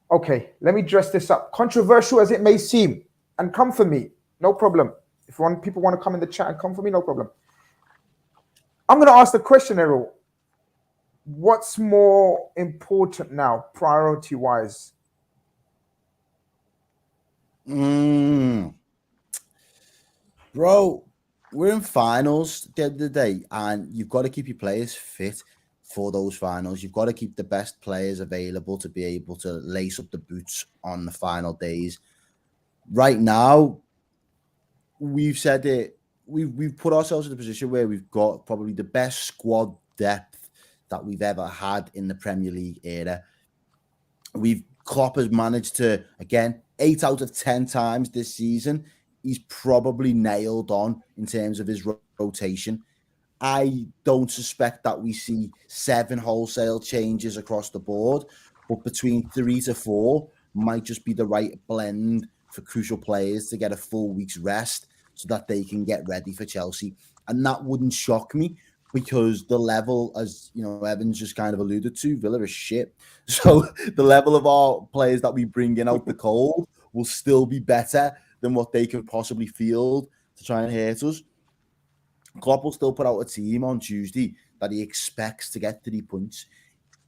Okay, let me dress this up. Controversial as it may seem, and come for me, no problem. If people want to come in the chat and come for me, no problem. I'm going to ask the question, Errol. What's more important now, priority-wise? Bro, we're in finals at the end of the day, and you've got to keep your players fit for those finals. You've got to keep the best players available to be able to lace up the boots on the final days. Right now, we've said it, we've put ourselves in a position where we've got probably the best squad depth that we've ever had in the Premier League era. Klopp has managed to, again, 8 out of 10 times this season, he's probably nailed on in terms of his rotation. I don't suspect that we see 7 wholesale changes across the board, but between 3 to 4 might just be the right blend for crucial players to get a full week's rest so that they can get ready for Chelsea. And that wouldn't shock me, because the level, as you know, Evans just kind of alluded to, Villa is shit. So the level of our players that we bring in out the cold will still be better than what they can possibly field to try and hurt us. Klopp will still put out a team on Tuesday that he expects to get 3 points.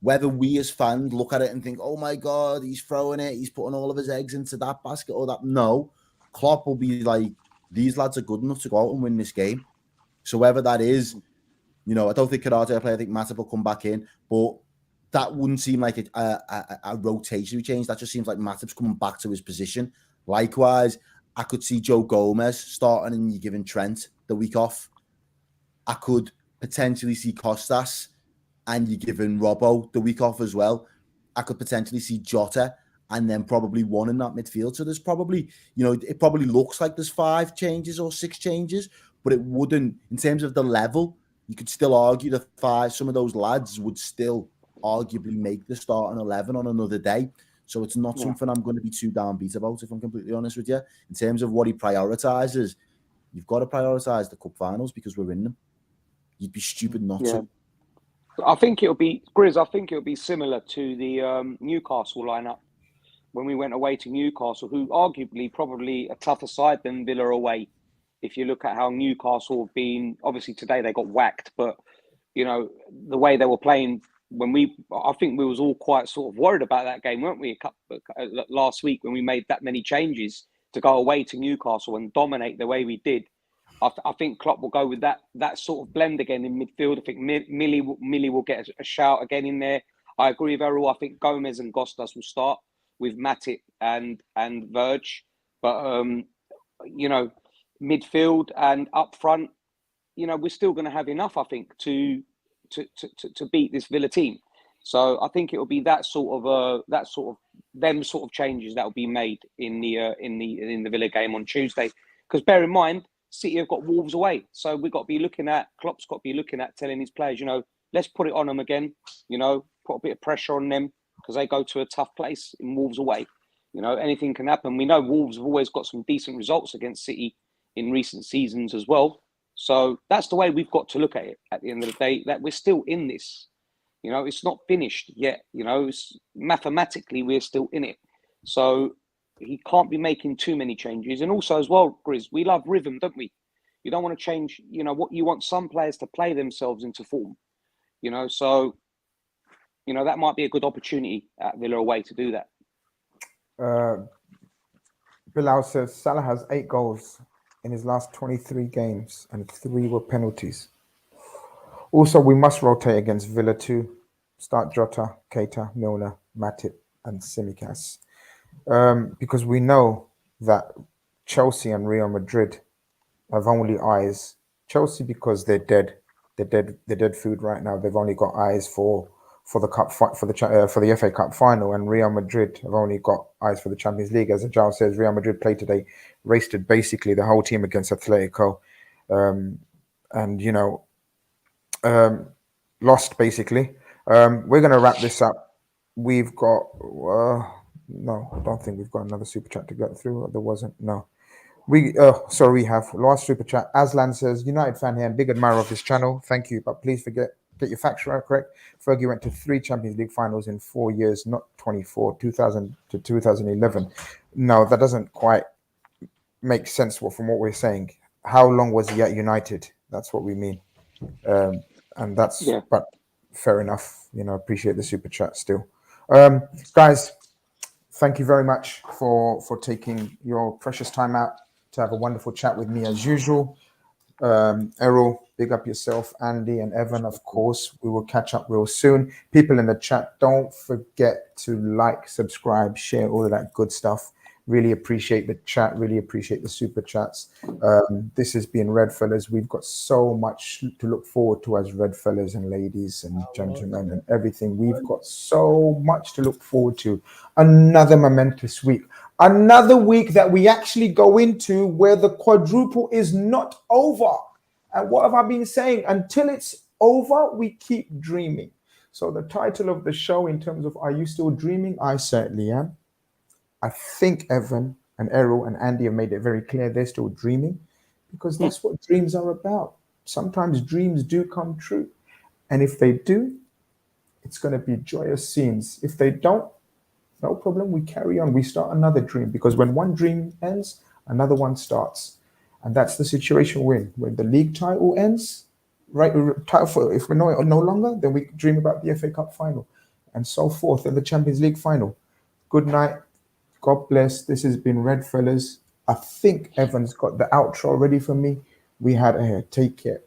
Whether we as fans look at it and think, oh my God, he's throwing it, he's putting all of his eggs into that basket or that. No, Klopp will be like, these lads are good enough to go out and win this game. So whether that is, you know, I don't think Karate will play, I think Matip will come back in, but that wouldn't seem like a rotationary change. That just seems like Matip's coming back to his position. Likewise, I could see Joe Gomez starting and you're giving Trent the week off. I could potentially see Costas and you're giving Robbo the week off as well. I could potentially see Jota and then probably one in that midfield. So there's probably, you know, it probably looks like there's 5 changes or 6 changes, but it wouldn't, in terms of the level, you could still argue the 5, some of those lads would still arguably make the starting 11 on another day. So it's not something I'm going to be too downbeat about, if I'm completely honest with you. In terms of what he prioritises, you've got to prioritise the cup finals because we're in them. You'd be stupid not to. I think it'll be, Grizz, I think it'll be similar to the Newcastle lineup when we went away to Newcastle, who arguably probably a tougher side than Villa away. If you look at how Newcastle have been, obviously today they got whacked, but, you know, the way they were playing I think we was all quite sort of worried about that game, weren't we? Last week when we made that many changes to go away to Newcastle and dominate the way we did. I think Klopp will go with that sort of blend again in midfield. I think Millie will get a shout again in there. I agree with Errol. I think Gomez and Costas will start with Matip and Verge. But, you know, midfield and up front, you know, we're still going to have enough, I think, to beat this Villa team. So I think it will be them sort of changes that will be made in the Villa game on Tuesday. Because bear in mind, City have got Wolves away, so we've got to be looking at Klopp's got to be looking at telling his players, you know, let's put it on them again. You know, put a bit of pressure on them because they go to a tough place in Wolves away. You know, anything can happen. We know Wolves have always got some decent results against City in recent seasons as well. So that's the way we've got to look at it at the end of the day, that we're still in this. You know, it's not finished yet. You know, mathematically, we're still in it. So he can't be making too many changes. And also as well, Grizz, we love rhythm, don't we? You don't want to change, you know, what you want some players to play themselves into form. You know, so, you know, that might be a good opportunity at Villa away to do that. Bilal says Salah has 8 goals in his last 23 games and 3 were penalties. Also, we must rotate against Villa too. Start Jota, Keita, Milner, Matip and Tsimikas. Because we know that Chelsea and Real Madrid have only eyes. Chelsea because they're dead food right now. They've only got eyes for the cup for the FA Cup final, and Real Madrid have only got eyes for the Champions League. As Ajal says, Real Madrid played today, wasted basically the whole team against Atletico, and you know, lost basically. We're gonna wrap this up. We've got no, I don't think we've got another super chat to get through. There wasn't. No. We have last super chat. Aslan says, United fan here and big admirer of this channel. Thank you, but please get your facts right correct. Fergie went to 3 Champions League finals in 4 years, not 24, 2000 to 2011. No, that doesn't quite make sense from what we're saying. How long was he at United? That's what we mean. And that's, but fair enough. You know, appreciate the super chat still. Guys, thank you very much for taking your precious time out to have a wonderful chat with me as usual. Errol, big up yourself. Andy and Evan, of course. We will catch up real soon. People in the chat, don't forget to like, subscribe, share, all of that good stuff. Really appreciate the chat. Really appreciate the super chats. This has been REDFELLAS. We've got so much to look forward to as REDFELLAS and ladies and gentlemen and everything. We've got so much to look forward to. Another momentous week. Another week that we actually go into where the quadruple is not over. And what have I been saying? Until it's over, we keep dreaming. So the title of the show in terms of Are You Still Dreaming? I certainly am. I think Evan and Errol and Andy have made it very clear they're still dreaming because that's what dreams are about. sometimes dreams do come true. And if they do, it's going to be joyous scenes. If they don't, no problem. We carry on. We start another dream, because when one dream ends, another one starts. And that's the situation we're in. When the league title ends, right? If we're no longer, then we dream about the FA Cup final and so forth, and the Champions League final. Good night. God bless. This has been Red Fellas. I think Evan's got the outro ready for me. We had a hair. Take care.